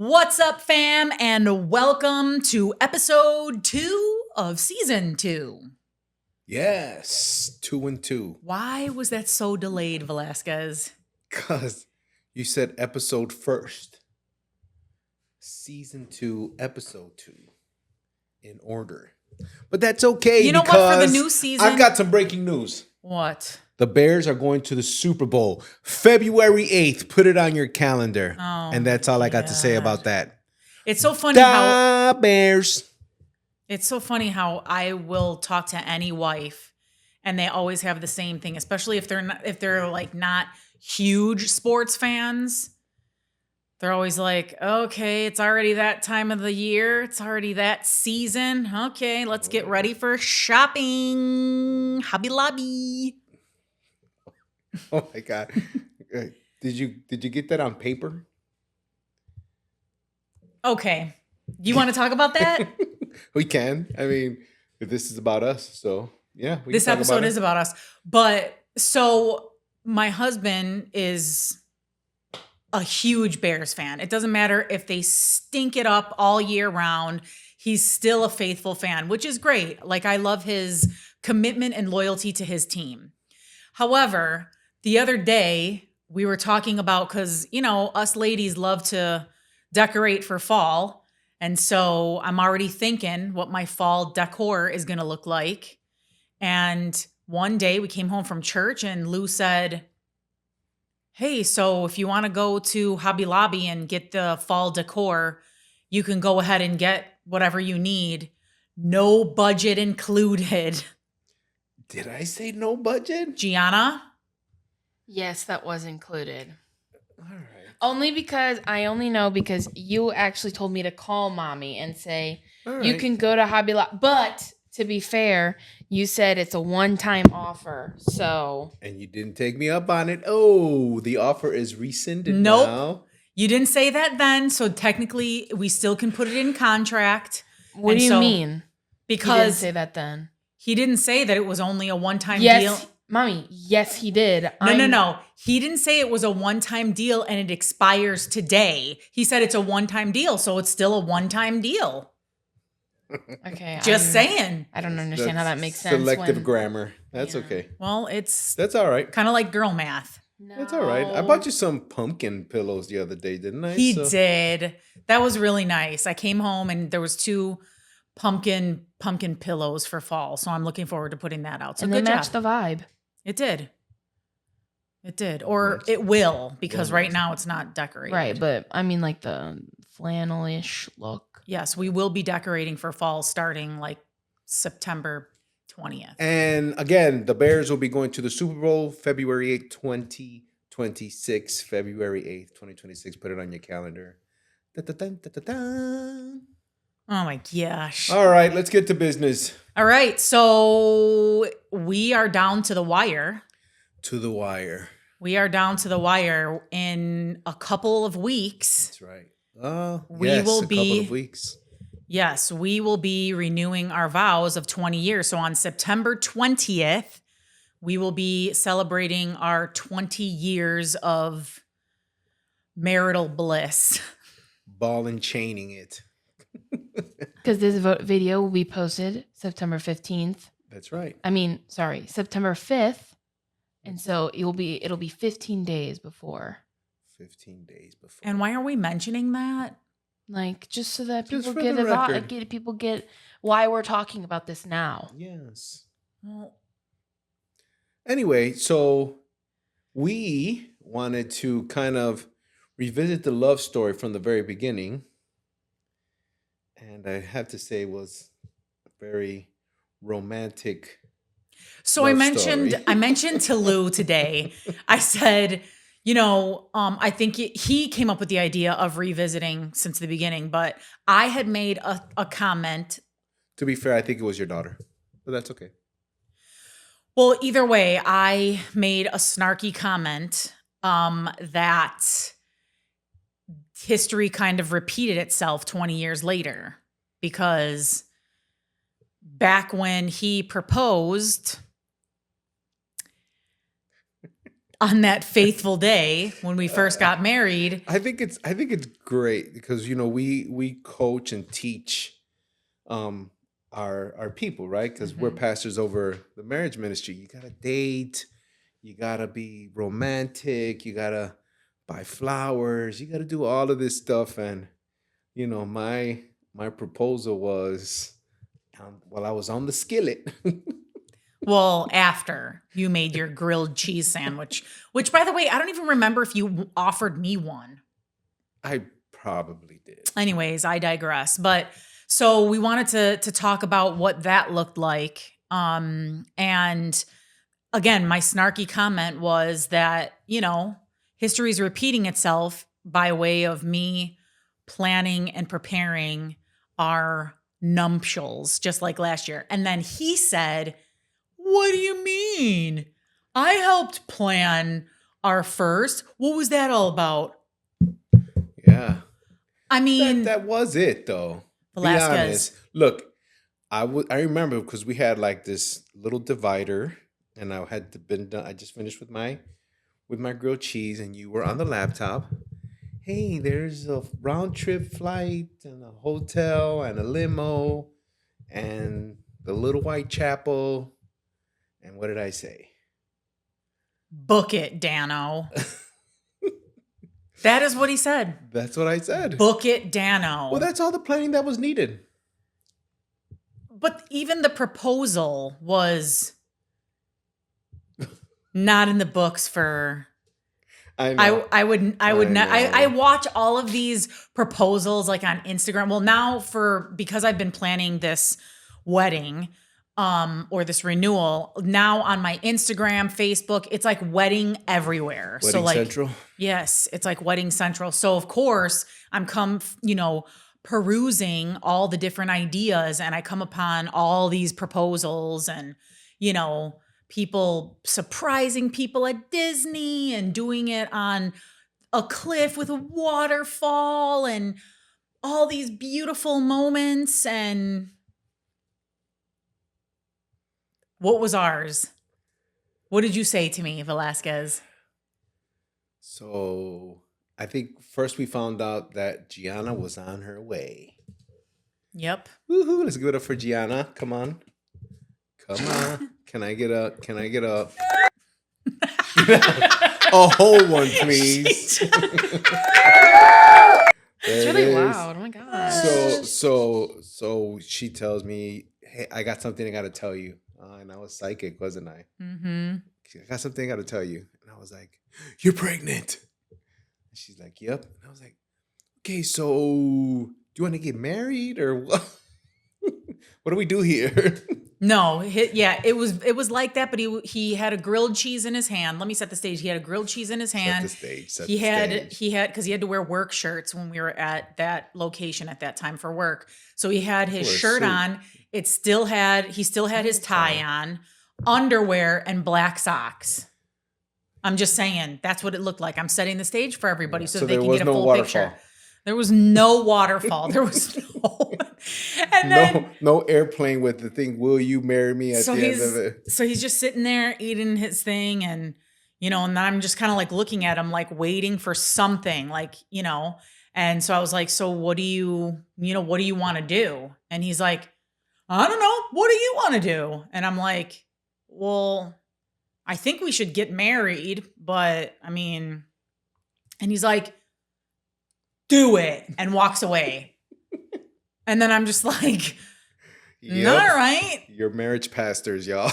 What's up, fam, and welcome to episode 2 of season 2. Yes, 2 and 2. Why was that so delayed, Velasquez? Because you said episode first. Season 2, episode 2. In order. But that's okay. You know what? For the new season, I've got some breaking news. What? The Bears are going to the Super Bowl February 8th. Put it on your calendar. Oh, and that's all I got to say about that. It's so funny how Bears. It's so funny how I will talk to any wife and they always have the same thing, especially if they're like not huge sports fans. They're always like, okay, it's already that time of the year. It's already that season. Okay, let's get ready for shopping. Hobby Lobby. Oh my God. Did you get that on paper? Okay. You want to talk about that? We can. I mean, if this is about us, so yeah. This episode is about us. But so my husband is a huge Bears fan. It doesn't matter if they stink it up all year round. He's still a faithful fan, which is great. Like, I love his commitment and loyalty to his team. However, the other day we were talking about, because, you know, us ladies love to decorate for fall. And so I'm already thinking what my fall decor is going to look like. And one day we came home from church and Lou said, hey, so if you want to go to Hobby Lobby and get the fall decor, you can go ahead and get whatever you need. No budget included. Did I say no budget? Gianna? Yes, that was included. All right. Only because you actually told me to call mommy and say, you can go to Hobby Lobby. But to be fair, you said it's a one-time offer. So. And you didn't take me up on it. Oh, the offer is rescinded Nope. now. You didn't say that then, so technically we still can put it in contract. What do you mean? Because he didn't say that then. He didn't say that it was only a one-time deal. Yes, Mommy, yes, he did. No. He didn't say it was a one-time deal and it expires today. He said it's a one-time deal, so it's still a one-time deal. Okay. Just saying. I don't understand how that makes sense. Selective grammar. That's okay. Well, that's all right. Kind of like girl math. No. That's all right. I bought you some pumpkin pillows the other day, didn't I? He did. That was really nice. I came home and there was 2 pumpkin pillows for fall. So I'm looking forward to putting that out. So and good they matched job. the vibe. It did. It did. Or it will, because right now it's not decorated. Right, but I mean like the flannel-ish look. Yes, we will be decorating for fall starting like September 20th. And again, the Bears will be going to the Super Bowl February 8th, 2026. February 8th, 2026. Put it on your calendar. Da-da-dun. Oh my gosh. All right, let's get to business. All right, so we are down to the wire. To the wire. We are down to the wire in a couple of weeks. That's right. Couple of weeks. Yes, we will be renewing our vows of 20 years. So on September 20th, we will be celebrating our 20 years of marital bliss. Ball and chaining it. Because this video will be posted September 15th. That's right. September 5th. And so it'll be 15 days before. 15 days before. And why are we mentioning that? Like, just so that Just people get get why we're talking about this now. Yes. Well, anyway, so we wanted to kind of revisit the love story from the very beginning. And I have to say it was a very romantic. So I mentioned to Lou today, I said, I think he came up with the idea of revisiting since the beginning, but I had made a comment. To be fair, I think it was your daughter, but that's okay. Well, either way, I made a snarky comment that history kind of repeated itself 20 years later, because back when he proposed, on that faithful day when we first got married. I think it's great because we coach and teach our people, right? Because we're pastors over the marriage ministry. You gotta date, you gotta be romantic, you gotta buy flowers, you gotta do all of this stuff. And my proposal was while I was on the skillet. Well, after you made your grilled cheese sandwich, which, by the way, I don't even remember if you offered me one. I probably did. Anyways, I digress. But so we wanted to talk about what that looked like. And again, my snarky comment was that, history is repeating itself by way of me planning and preparing our nuptials, just like last year. And then he said, "What do you mean? I helped plan our first. What was that all about?" Yeah. I mean, That was it, though. Velasquez. Be honest. Look, I remember because we had like this little divider, and I had been done. I just finished with my grilled cheese, and you were on the laptop. Hey, there's a round trip flight and a hotel and a limo and the Little White Chapel. And what did I say? Book it, Dano. That is what he said. That's what I said. Book it, Dano. Well, that's all the planning that was needed. But even the proposal was not in the books for. I know. I would not. I watch all of these proposals like on Instagram. Well, now because I've been planning this wedding, or this renewal, now on my Instagram, Facebook, it's like wedding everywhere. Wedding so like Central? Yes, it's like Wedding Central. So of course I'm perusing all the different ideas, and I come upon all these proposals and, people surprising people at Disney and doing it on a cliff with a waterfall and all these beautiful moments. And what was ours? What did you say to me, Velasquez? So I think first we found out that Gianna was on her way. Yep. Woohoo! Let's give it up for Gianna. Come on. Can I get a a whole one, please? It's really loud. Oh my god. So she tells me, "Hey, I got something I got to tell you." And I was psychic, wasn't I? Mm-hmm. I got something I got to tell you. And I was like, "You're pregnant." And she's like, "Yep." And I was like, "Okay, so do you want to get married or what? What do we do here?" No, it was like that, but he had a grilled cheese in his hand. Let me set the stage. He had a grilled cheese in his hand. He had because he had to wear work shirts when we were at that location at that time for work. So he had his shirt on. He still had his tie on, underwear, and black socks. I'm just saying that's what it looked like. I'm setting the stage for everybody so they can get a full picture. There was no waterfall. There was no. And then, no airplane with the thing, "Will you marry me?" At the end of it. So he's just sitting there eating his thing, and and then I'm just kind of like looking at him, like waiting for something, like, And so I was like, "So what do you want to do?" And he's like, "I don't know. What do you want to do?" And I'm like, "Well, I think we should get married, but I mean," and he's like, "Do it," and walks away. And then I'm just like, Yep. All right. Your marriage pastors, y'all.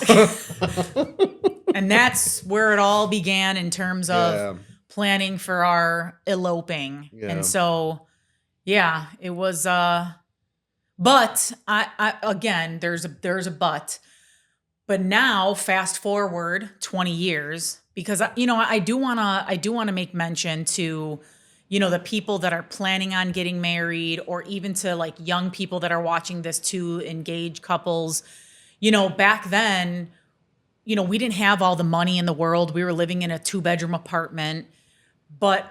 And that's where it all began in terms of planning for our eloping. Yeah. And so, yeah, it was, but I again, there's a but now fast forward 20 years, because I do want to make mention to, the people that are planning on getting married, or even to like young people that are watching this, to engaged couples. Back then, we didn't have all the money in the world. We were living in a 2-bedroom apartment, but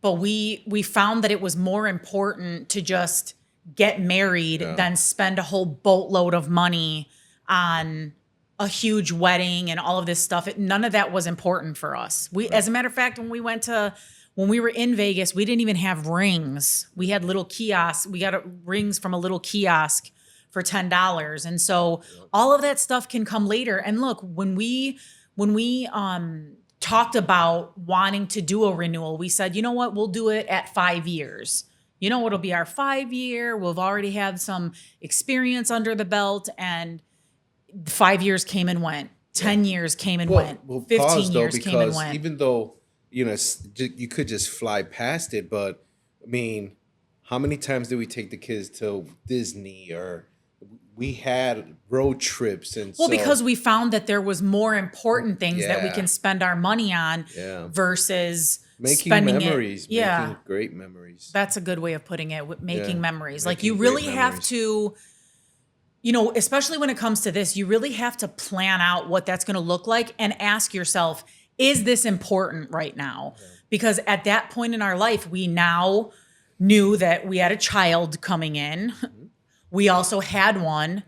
we found that it was more important to just get married than spend a whole boatload of money on a huge wedding and all of this stuff. None of that was important for us. As a matter of fact, when we were in Vegas, we didn't even have rings. We had little kiosks. We got rings from a little kiosk for $10. And so all of that stuff can come later. And look, when we talked about wanting to do a renewal, we said, you know what, we'll do it at 5 years. You know, it'll be our 5-year. We'll already have some experience under the belt. And 5 years came and went. 10 years came and went. 15 years came and went. Even though, you know, you could just fly past it, but I mean, how many times did we take the kids to Disney, or we had road trips? And because we found that there was more important things that we can spend our money on versus making spending memories. It. Yeah. Making great memories. That's a good way of putting it. Making memories. Like, Making you really great have memories. to, you know, especially when it comes to this, you really have to plan out what that's going to look like and ask yourself, is this important right now? Because at that point in our life, we now knew that we had a child coming in. We also had one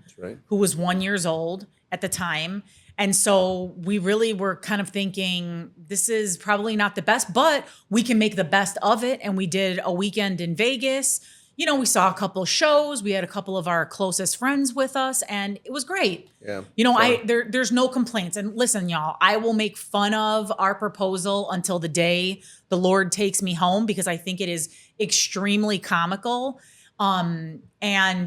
who was 1 year old at the time. And so we really were kind of thinking, this is probably not the best, but we can make the best of it. And we did a weekend in Vegas. You know, we saw a couple of shows. We had a couple of our closest friends with us, and it was great. Yeah. You know, there's no complaints. And listen, y'all, I will make fun of our proposal until the day the Lord takes me home, because I think it is extremely comical. And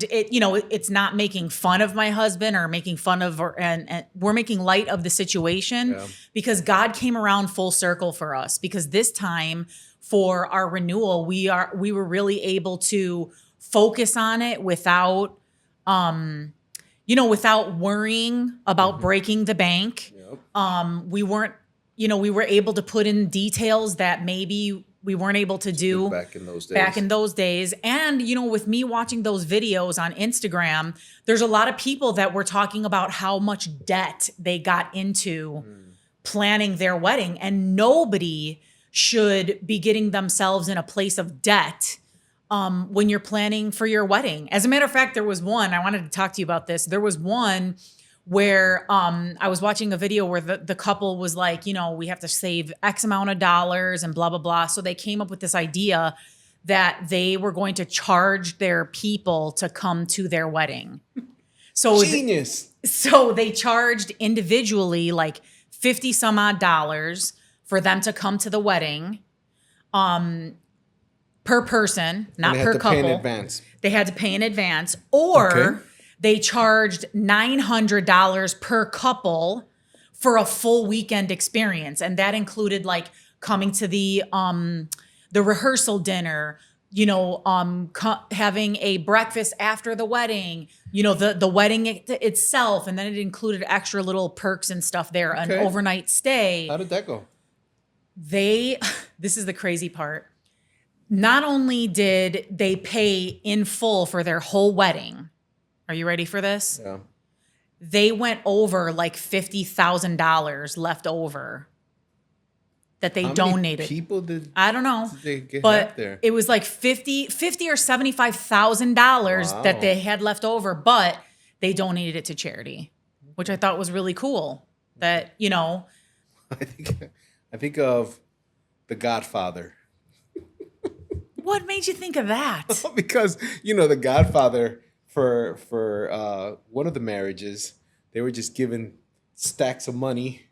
it, you know, it's not making fun of my husband or making fun of, and we're making light of the situation because God came around full circle for us, because this time for our renewal, we were really able to focus on it without, you know, without worrying about breaking the bank. We weren't, you know, we were able to put in details that maybe we weren't able to do back in those days. And, you know, with me watching those videos on Instagram, there's a lot of people that were talking about how much debt they got into planning their wedding. And nobody should be getting themselves in a place of debt when you're planning for your wedding. As a matter of fact, there was one, I wanted to talk to you about this. There was one where I was watching a video where the couple was like, you know, we have to save X amount of dollars and blah, blah, blah. So they came up with this idea that they were going to charge their people to come to their wedding. So Genius. So they charged individually like 50 some odd dollars for them to come to the wedding, per person, not per couple. Pay in advance. They had to pay in advance, or they charged $900 per couple for a full weekend experience, and that included like coming to the rehearsal dinner, you know, having a breakfast after the wedding, you know, the wedding itself, and then it included extra little perks and stuff there, an overnight stay. How did that go? This is the crazy part. Not only did they pay in full for their whole wedding, are you ready for this? Yeah. They went over like $50,000 left over that they donated. How many people did I don't know, they get but there? it was like $50 or $75,000 that they had left over, but they donated it to charity, which I thought was really cool. That, you know, I think of The Godfather. What made you think of that? Because, you know, The Godfather, for one of the marriages, they were just given stacks of money.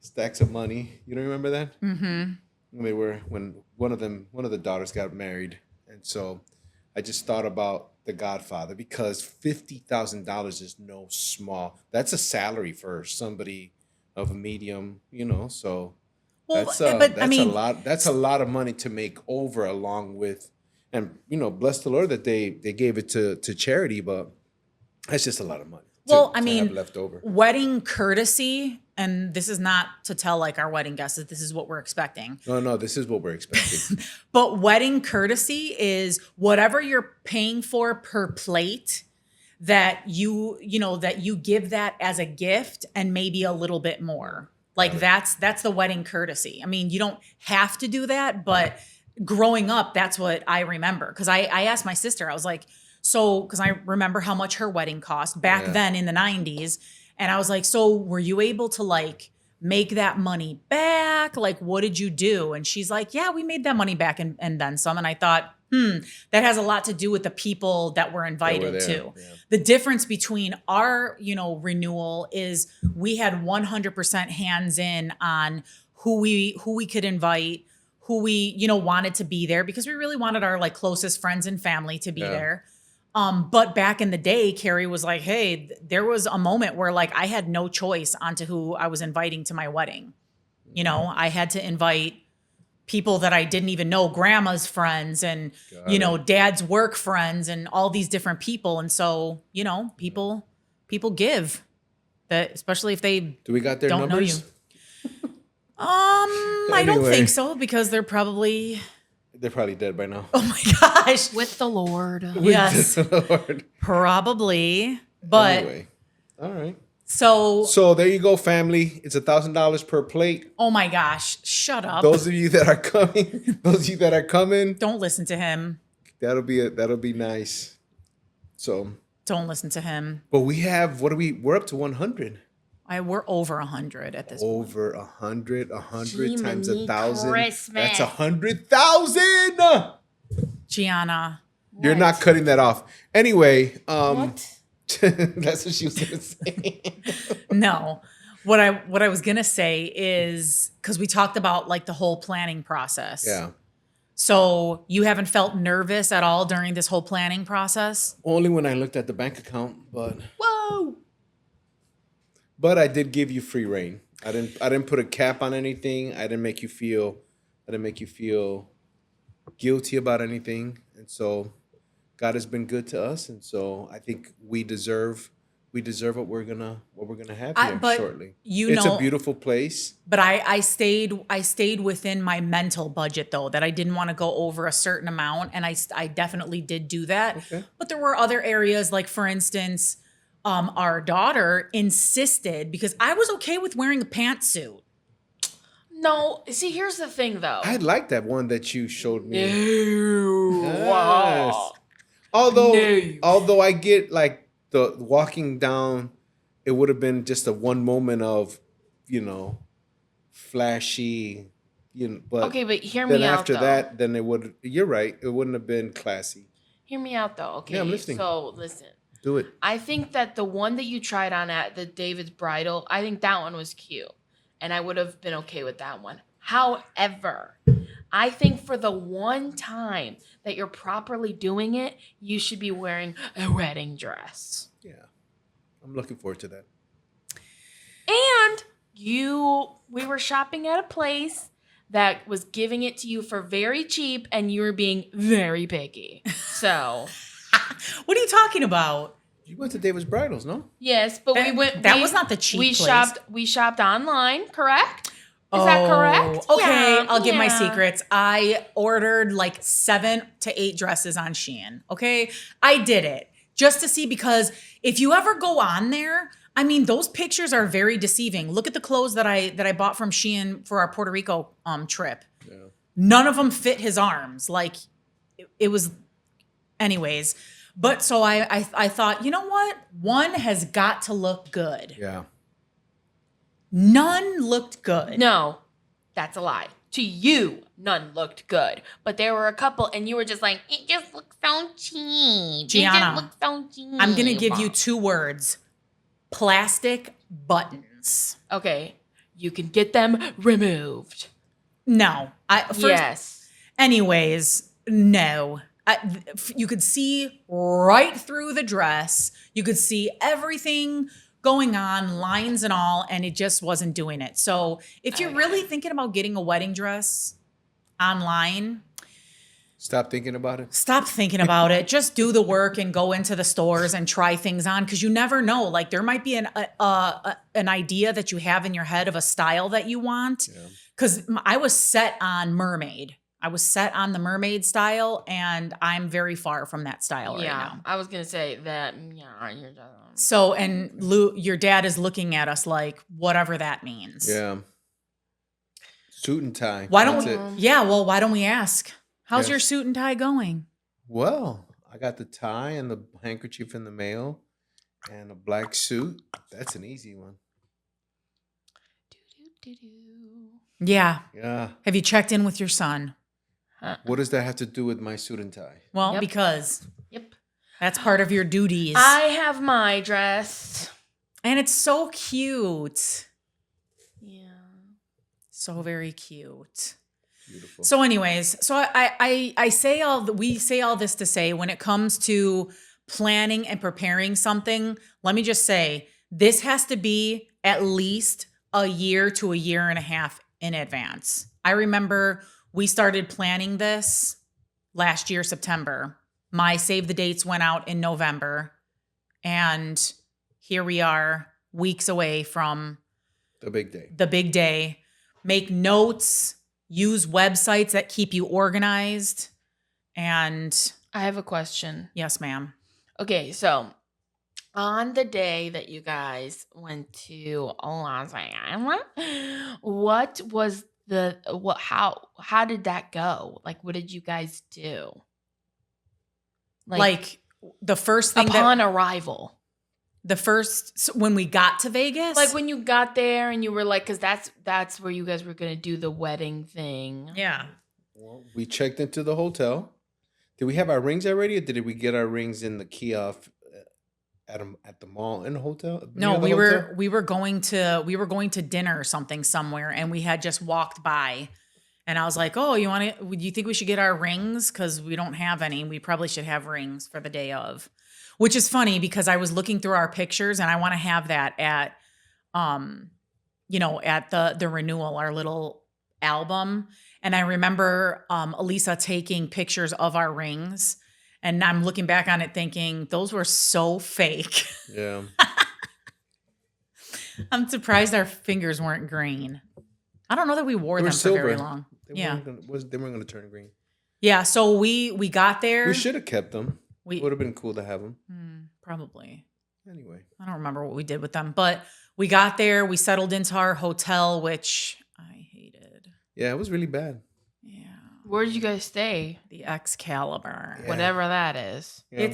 You don't remember that? Mm-hmm. When one of the daughters got married. And so I just thought about The Godfather, because $50,000 is no small. That's a salary for somebody of a medium, you know, so that's a lot. That's a lot of money to make over, along with, and you know, bless the Lord that they gave it to charity, but that's just a lot of money. Well, to have left over. Wedding courtesy, and this is not to tell like our wedding guests that this is what we're expecting. No, this is what we're expecting. But wedding courtesy is whatever you're paying for per plate, that you give that as a gift and maybe a little bit more. Like that's the wedding courtesy. I mean, you don't have to do that, but growing up, that's what I remember. Because I asked my sister, I was like, so, because I remember how much her wedding cost back then in the 90s. And I was like, so were you able to like make that money back? Like, what did you do? And she's like, yeah, we made that money back and then some. And I thought, that has a lot to do with the people that were invited too. Yeah. The difference between our, renewal is we had 100% hands in on who we could invite, who we, wanted to be there, because we really wanted our like closest friends and family to be there. But back in the day, Carrie was like, hey, there was a moment where like I had no choice onto who I was inviting to my wedding. I had to invite people that I didn't even know, grandma's friends and, dad's work friends and all these different people. And so, people give that, especially if they Do we got their don't numbers? know you. I don't think so, because they're probably dead by now. Oh my gosh. With the Lord. Yes. Lord. Probably. But Anyway. All right. So there you go, family. It's $1,000 per plate. oh my gosh, shut up. Those of you that are coming, Don't listen to him. that'll be nice. So, Don't listen to him. but we're up to 100. We're over 100 at this point. Over 100 times Jiminy 1,000. Christmas. That's 100,000. Gianna. You're not cutting that off. Anyway, What? that's what she was gonna say. No. What I was gonna say is, because we talked about like the whole planning process. Yeah. So you haven't felt nervous at all during this whole planning process? Only when I looked at the bank account, but Whoa. I did give you free reign. I didn't put a cap on anything. I didn't make you feel guilty about anything. And so God has been good to us, and so I think we deserve what we're gonna have here shortly. It's a beautiful place. But I stayed within my mental budget, though, that I didn't want to go over a certain amount, and I definitely did do that. Okay. But there were other areas, like for instance, our daughter insisted, because I was okay with wearing a pantsuit. No. See, here's the thing, though. I like that one that you showed me. Ew. Yes. Wow. Although I get like the walking down, it would have been just a one moment of, flashy, but Okay, but hear then me out, after though. that, then you're right. It wouldn't have been classy. Hear me out, though. Okay. Yeah, I'm listening. So, listen. Do it. I think that the one that you tried on at the David's Bridal, I think that one was cute. And I would have been okay with that one. However, I think for the one time that you're properly doing it, you should be wearing a wedding dress. Yeah. I'm looking forward to that. And we were shopping at a place that was giving it to you for very cheap, and you were being very picky. So, What are you talking about? You went to David's Bridals, no? yes, but we went. That was not the cheap place. We shopped online, correct? Is that correct? Okay, Yeah, I'll give my yeah. secrets. I ordered like 7 to 8 dresses on Shein. Okay, I did it just to see, because if you ever go on there, I mean, those pictures are very deceiving. Look at the clothes that I bought from Shein for our Puerto Rico trip. Yeah. None of them fit his arms. Like it was, anyways. But so I thought, you know what? One has got to look good. Yeah. None looked good. No, that's a lie. To you, none looked good. But there were a couple, and you were just like, it just looks so cheap. It Gianna, just looks so cheap. I'm going to give you 2 words. Plastic buttons. Okay, you can get them removed. No. Yes. Anyways, no. You could see right through the dress. You could see everything going on, lines and all, and it just wasn't doing it. So if you're really thinking about getting a wedding dress online, Stop thinking about it. stop thinking about it. Just do the work and go into the stores and try things on, because you never know. Like there might be an idea that you have in your head of a style that you want. Because I was set on mermaid. I was set on the mermaid style, and I'm very far from that style right now. I was going to say that, you're just... So, and Lou, your dad is looking at us like, whatever that means. Yeah. Suit and tie. Why That's don't? it. Yeah. Well, why don't we ask? How's Yes. your suit and tie going? Well, I got the tie and the handkerchief in the mail, and a black suit. That's an easy one. Yeah. Yeah. Have you checked in with your son? What does that have to do with my suit and tie? Well, Yep. because Yep. that's part of your duties. I have my dress. And it's so cute. Yeah. So very cute. Beautiful. So anyways, so I say we say all this to say when it comes to planning and preparing something, let me just say this has to be at least a year to a year and a half in advance. I remember we started planning this last year, September. My save the dates went out in November. And here we are, weeks away from the big day. The big day. Make notes, use websites that keep you organized. And I have a question. yes, ma'am. Okay, so on the day that you guys went to Los Angeles, what was how did that go? Like, what did you guys do? Like the first thing upon arrival. When we got to Vegas? Like when you got there and you were like, because that's where you guys were going to do the wedding thing. Yeah. Well, we checked into the hotel. Did we have our rings already, or did we get our rings in the kiosk at the mall in the hotel? No, we were going to dinner or something somewhere, and we had just walked by, and I was like, "Oh, do you think we should get our rings? Because we don't have any. We probably should have rings for the day of." Which is funny because I was looking through our pictures, and I want to have that at, at the renewal, our little album. And I remember Elisa taking pictures of our rings. And I'm looking back on it thinking, those were so fake. Yeah. I'm surprised our fingers weren't green. I don't know that we wore them for very long. They weren't going to turn green. Yeah, so we got there. We should have kept them. It would have been cool to have them. Probably. Anyway. I don't remember what we did with them. But we got there. We settled into our hotel, which I hated. Yeah, it was really bad. Yeah. Where did you guys stay? The Excalibur. Yeah. Whatever that is. Yeah.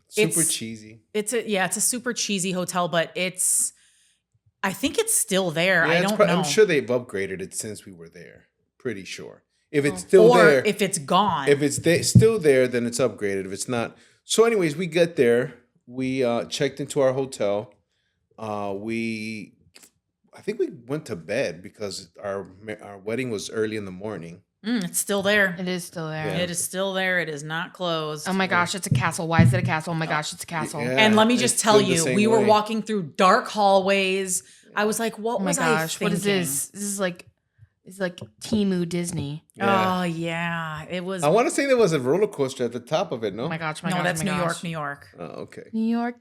Super cheesy. It's a super cheesy hotel, but I think it's still there. Yeah, I don't know. I'm sure they've upgraded it since we were there. Pretty sure. If it's still there. Or if it's gone. If it's still there, then it's upgraded. If it's not. So anyways, we get there. We checked into our hotel. I think we went to bed because our wedding was early in the morning. It's still there. It is still there. Yeah. It is still there. It is not closed. Oh my gosh, it's a castle. Why is it a castle? Oh my gosh, it's a castle. Yeah. And let me just tell you, we were way. walking through dark hallways. I was like, what was I thinking? What is this? This is like Temu Disney. Yeah. Oh yeah. It was. I want to say there was a roller coaster at the top of it, no? Oh my gosh, no, that's New York, New York. Oh, okay. New York.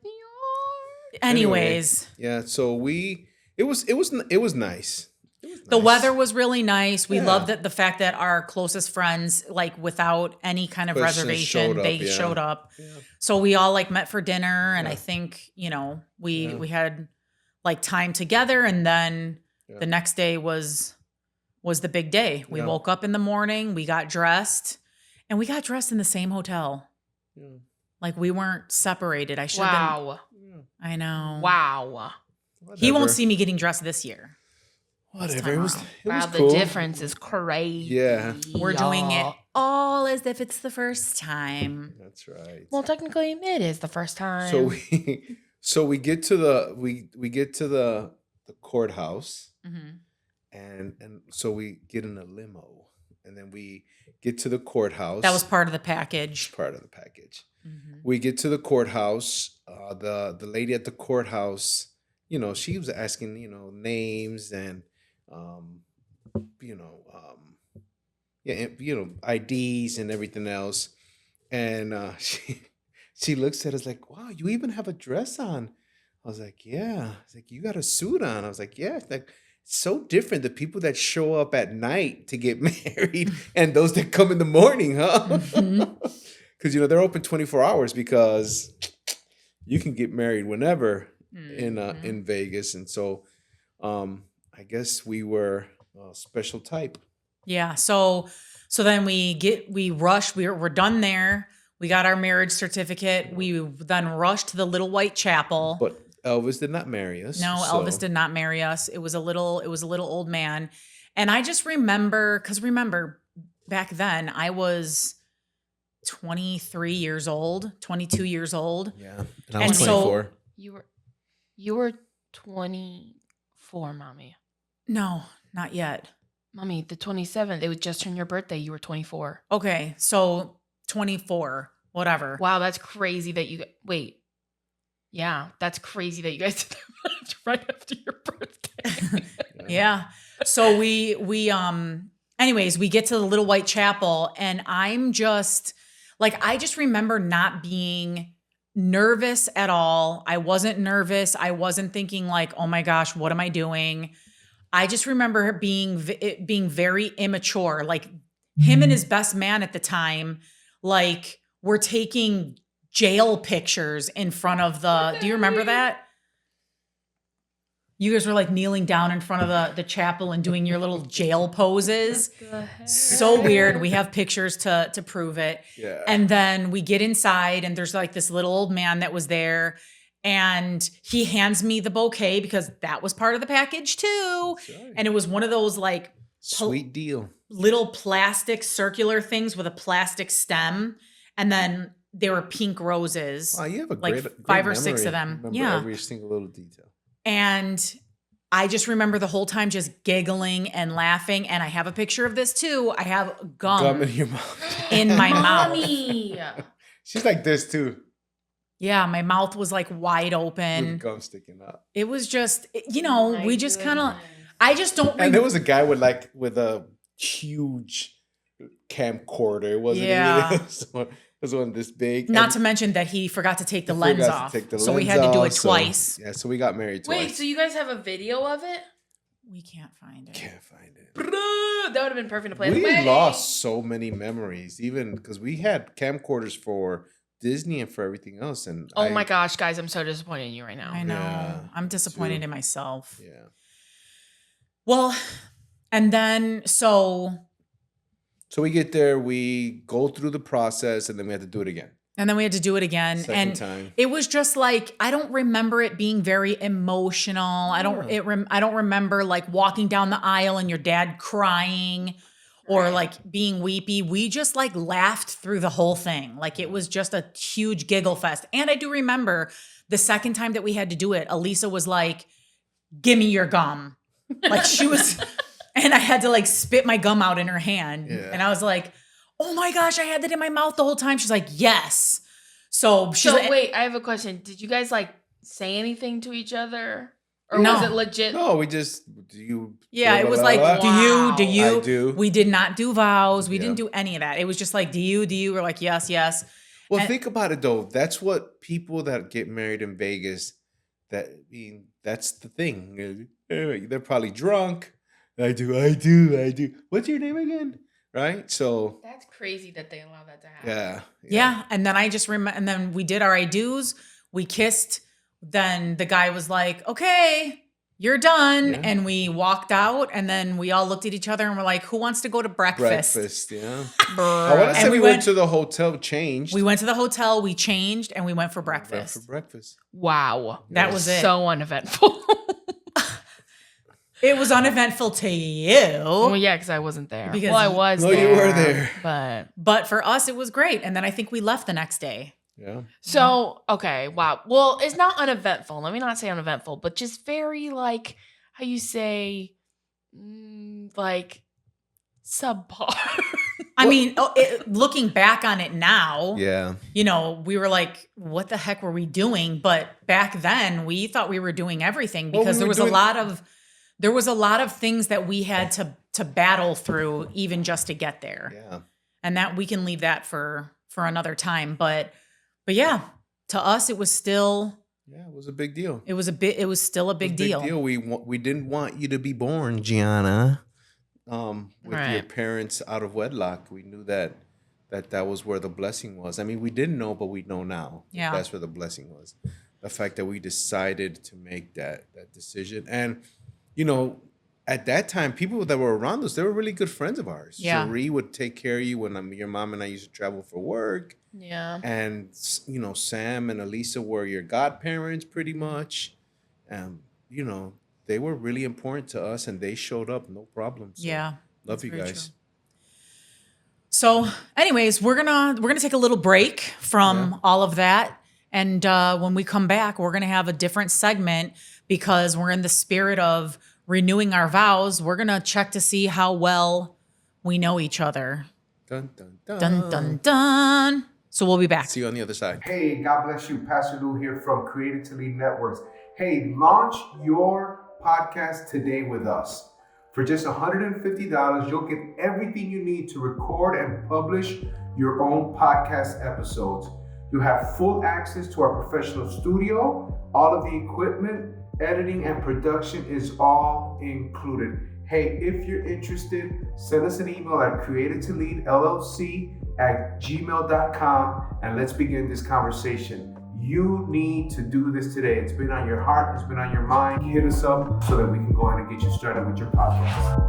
Anyways. Yeah, so it was nice. The weather was really nice. We Yeah. loved the fact that our closest friends, like without any kind of Questions reservation, showed up, showed up. Yeah. So we all like met for dinner, and Yeah. I think we had like time together, and then the next day was the big day. We woke up in the morning, we got dressed, and we got dressed in the same hotel. Yeah. Like we weren't separated. I should have Wow. Yeah. I know. Wow. He won't Whatever. see me getting dressed this year. Whatever. It was Wow, cool. the difference is crazy. Yeah. We're doing it all as if it's the first time. That's right. Well, technically, it is the first time. So we get to the courthouse, and so we get in a limo, and then we get to the courthouse. That was part of the package. Part of the package. We get to the courthouse. The lady at the courthouse, she was asking, names and, IDs and everything else. And she looks at us like, "Wow, you even have a dress on." I was like, "Yeah." It's like, "You got a suit on." I was like, "Yeah." It's like, it's so different. The people that show up at night to get married and those that come in the morning, huh? Because they're open 24 hours because you can get married whenever in Vegas, and so I guess we were a special type. Yeah. So then we rush. We're done there. We got our marriage certificate. We then rushed to the little white chapel. But Elvis did not marry us. No, so- Elvis did not marry us. It was a little old man. And I just remember, because remember, back then I was 23 years old, 22 years old. Yeah. And I was And so- 24. You were 24, mommy. No, not yet. Mommy, the 27th. It was just on your birthday. You were 24. Okay, so 24, whatever. Wow, that's crazy that you wait. Yeah, that's crazy that you guys did that right after your birthday. Yeah. So we anyways, we get to the little white chapel and I'm just like, I just remember not being nervous at all. I wasn't nervous. I wasn't thinking like, oh my gosh, what am I doing? I just remember it being very immature. Like him and his best man at the time, like were taking jail pictures in front of the, do you remember that? You guys were like kneeling down in front of the chapel and doing your little jail poses. So weird. We have pictures to prove it. Yeah. And then we get inside and there's like this little old man that was there and he hands me the bouquet because that was part of the package too. Sorry. And it was one of those like Sweet deal. little plastic circular things with a plastic stem. And then there were pink roses. Wow, you have a like great 5 or 6 memory. of them. Remember Yeah. every single little detail. And I just remember the whole time just giggling and laughing. And I have a picture of this too. I have Gum in your mouth. in my mouth. Mommy. She's like this too. Yeah, my mouth was like wide With open. gum sticking out. It was just, we just kind of, I just don't And there was a guy with a huge camcorder. It wasn't Yeah. even it was one this big. not And to mention that he forgot to take the he lens forgot to off. take the So we lens had to do it off, so- twice. Yeah, so we got married twice. Wait, so you guys have a video of it? We can't find it. Can't find it. That would have been perfect to play. We the lost so many memories, even because we had camcorders for Disney and for everything else. And Oh my gosh, guys, I'm so disappointed in you right now. I know. Yeah, I'm disappointed too. in myself. Yeah. Well, and then So we get there, we go through the process, and then we have to do it again. we had to do it again. Second and time. it was just like, I don't remember it being very emotional. I don't remember like walking down the aisle and your dad crying or like being weepy. We just like laughed through the whole thing. Like it was just a huge giggle fest. And I do remember the second time that we had to do it, Elisa was like, give me your gum. Like she was, and I had to like spit my gum out in her hand. Yeah. And I was like, oh my gosh, I had that in my mouth the whole time. She's like, yes. So she's So like, wait, I have a question. Did you guys like say anything to each other? Or No. was it legit? No, we just do you. yeah, blah, it blah, was blah, like, blah. do you? I do. We did not do vows. We Yeah. didn't do any of that. It was just like, do you? We're like, yes, yes. Well, And- think about it though. That's what people that get married in Vegas. That's the thing. They're probably drunk. I do. What's your name again? Right. So That's crazy that they allow that to happen. yeah. Yeah. And then I just remember, and then we did our I do's. We kissed. Then the guy was like, okay, you're done. Yeah. And we walked out. And then we all looked at each other and we're like, who wants to go to breakfast? Breakfast. Yeah. Bruh. I want to say And we we went went- to the hotel, changed. We went to the hotel, we changed, and we went for went breakfast. for breakfast. Wow. That was it. So uneventful. It was uneventful to you. Well, yeah, because I wasn't there. Because Well, I was No, there. you were there. But But for us, it was great. And then I think we left the next day. Yeah. so, okay, wow. Well, it's not uneventful. Let me not say uneventful, but just very like, how you say, like subpar. I mean, looking back on it now, Yeah. we were like, what the heck were we doing? But back then we thought we were doing everything Well, because we there were was doing- there was a lot of things that we had to battle through even just to get there. Yeah. And that we can leave that for another time. But yeah, to us, it was still, Yeah. It was a big deal. it was still a big It was a deal. We didn't want you to be born, Gianna. With your Right. parents out of wedlock. We knew that was where the blessing was. I mean, we didn't know, but we know now. Yeah. That's where the blessing was. The fact that we decided to make that decision. And, at that time, people that were around us, they were really good friends of ours. Yeah. Cherie would take care of you when your mom and I used to travel for work. Yeah. And Sam and Elisa were your godparents pretty much. Um, you know, they were really important to us, and they showed up no problem. So Yeah, love that's you very true. guys. So, anyways, we're gonna take a little break from Yeah. all of that, and when we come back, we're gonna have a different segment because we're in the spirit of renewing our vows. We're gonna check to see how well we know each other. Dun dun Dun dun dun. dun. So we'll be back. See you on the other side. Hey, God bless you. Pastor Lou here from Created to Lead Networks. Hey, launch your podcast today with us. For just $150, you'll get everything you need to record and publish your own podcast episodes. You have full access to our professional studio. All of the equipment, editing, and production is all included. Hey, if you're interested, send us an email at createdtoleadllc@gmail.com and let's begin this conversation. You need to do this today. It's been on your heart, it's been on your mind. Hit us up so that we can go ahead and get you started with your podcast.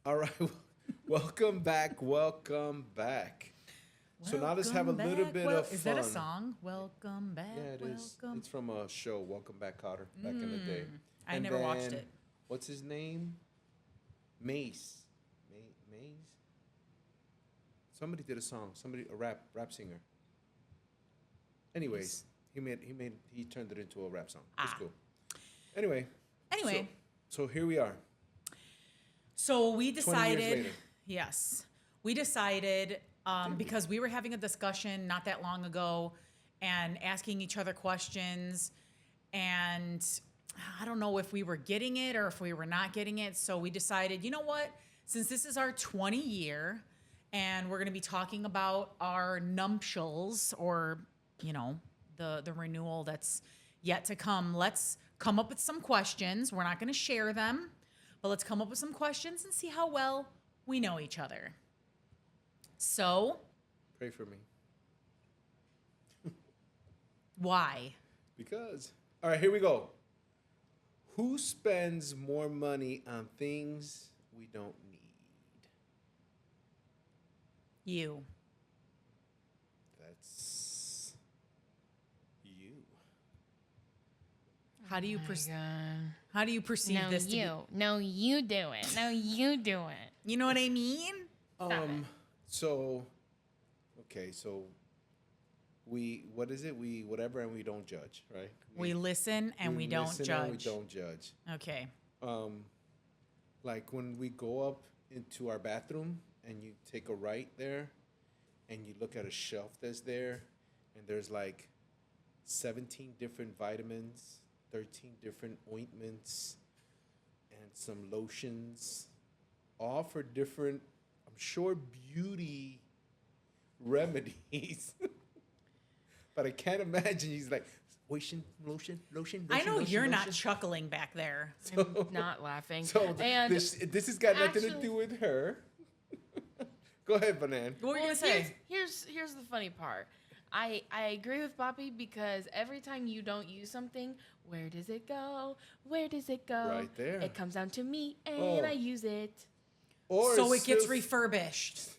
All right. Welcome back. Welcome back. So now let's have a Welcome little back. bit Well, of fun. Is that a song? Welcome back. Yeah, it is. Welcome. It's from a show, Welcome Back, Cotter, back in the day. I And never watched then, it. What's his name? Mace. Mace? Somebody did a song. A rap singer. Anyways, he turned it into a rap song. It's cool. Anyway. So here we are. So we 20 years decided, later. yes, we decided because we were having a discussion not that long ago and asking each other questions, and I don't know if we were getting it or if we were not getting it. So we decided, you know what? Since this is our 20 year and we're going to be talking about our nuptials or, the renewal that's yet to come, let's come up with some questions. We're not going to share them, but let's come up with some questions and see how well we know each other. So, Pray for me. why? Because. All right, here we go. Who spends more money on things we don't need? You. That's you. How do you Oh my perceive? God. How do you perceive No, this? you. No, you do it. No, you do it. You know what I mean? So, okay, so what is it? We whatever and we don't judge, right? We listen and we don't listen judge. And we don't judge. Okay. Like when we go up into our bathroom and you take a right there and you look at a shelf that's there and there's like 17 different vitamins, 13 different ointments, and some lotions, all for different, I'm sure, beauty remedies. But I can't imagine he's like, lotion. I know you're not lotion. chuckling back there. I'm not laughing. So and this has got nothing to actually- do with her. Go ahead, Banan. What were you gonna say? Here's the funny part. I agree with Bobby because every time you don't use something, where does it go? Where does it go? Right there. It comes down to me and Oh. I use it. Or So it's it gets just- refurbished.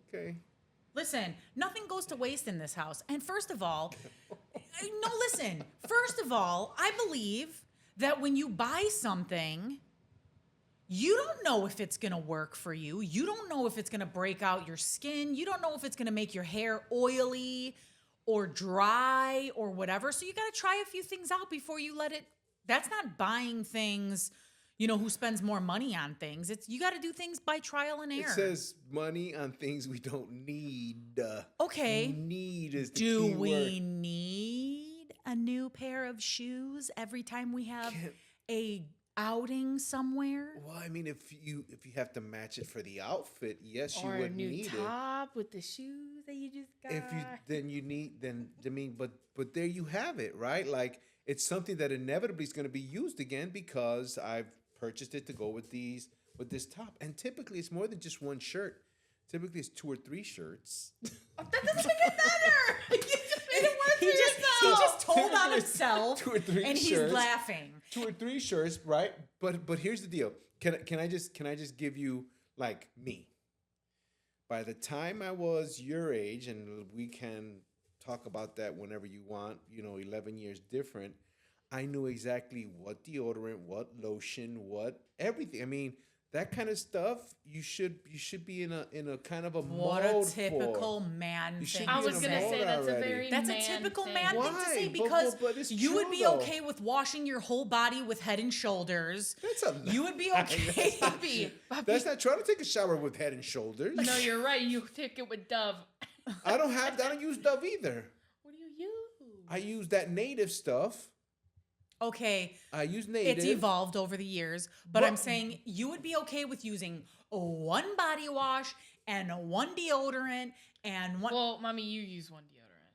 Okay. Listen, nothing goes to waste in this house. And first of all, First of all, I believe that when you buy something, you don't know if it's going to work for you. You don't know if it's going to break out your skin. You don't know if it's going to make your hair oily or dry or whatever. So you got to try a few things out before you let it. That's not buying things, who spends more money on things. It's you got to do things by trial and error. It says money on things we don't need. Okay. Need is the Do key we word. need a new pair of shoes every time we have Can't- a outing somewhere? Well, I mean, if you have to match it for the outfit, yes, you Or a would new need it. top with the shoes that you just got. But there you have it, right? Like it's something that inevitably is going to be used again because I've purchased it to go with this top, and typically it's more than just one shirt. Typically it's 2 or 3 shirts. That doesn't make it better. He just told on Typically it's himself, 2 or 3 and he's shirts. laughing. 2 or 3 shirts, right? But here's the deal. Can I just give you like me? By the time I was your age, and we can talk about that whenever you want, 11 years different, I knew exactly what deodorant, what lotion, what everything. I mean, that kind of stuff you should be in a kind of a What mode a typical for. man You should thing be I in was a gonna mode say that's a already. very That's a man typical thing. man thing to Why? say But- because but it's you would true, be though. okay with washing your whole body with Head and Shoulders. That's a You would be okay. Puppy. That's not trying to take a shower with Head and Shoulders. No, you're right. You take it with Dove. I don't use Dove either. What do you use? I use that native stuff. Okay, I use native. it's evolved over the years, but I'm saying you would be okay with using one body wash and one deodorant and one. Well, mommy, you use one deodorant.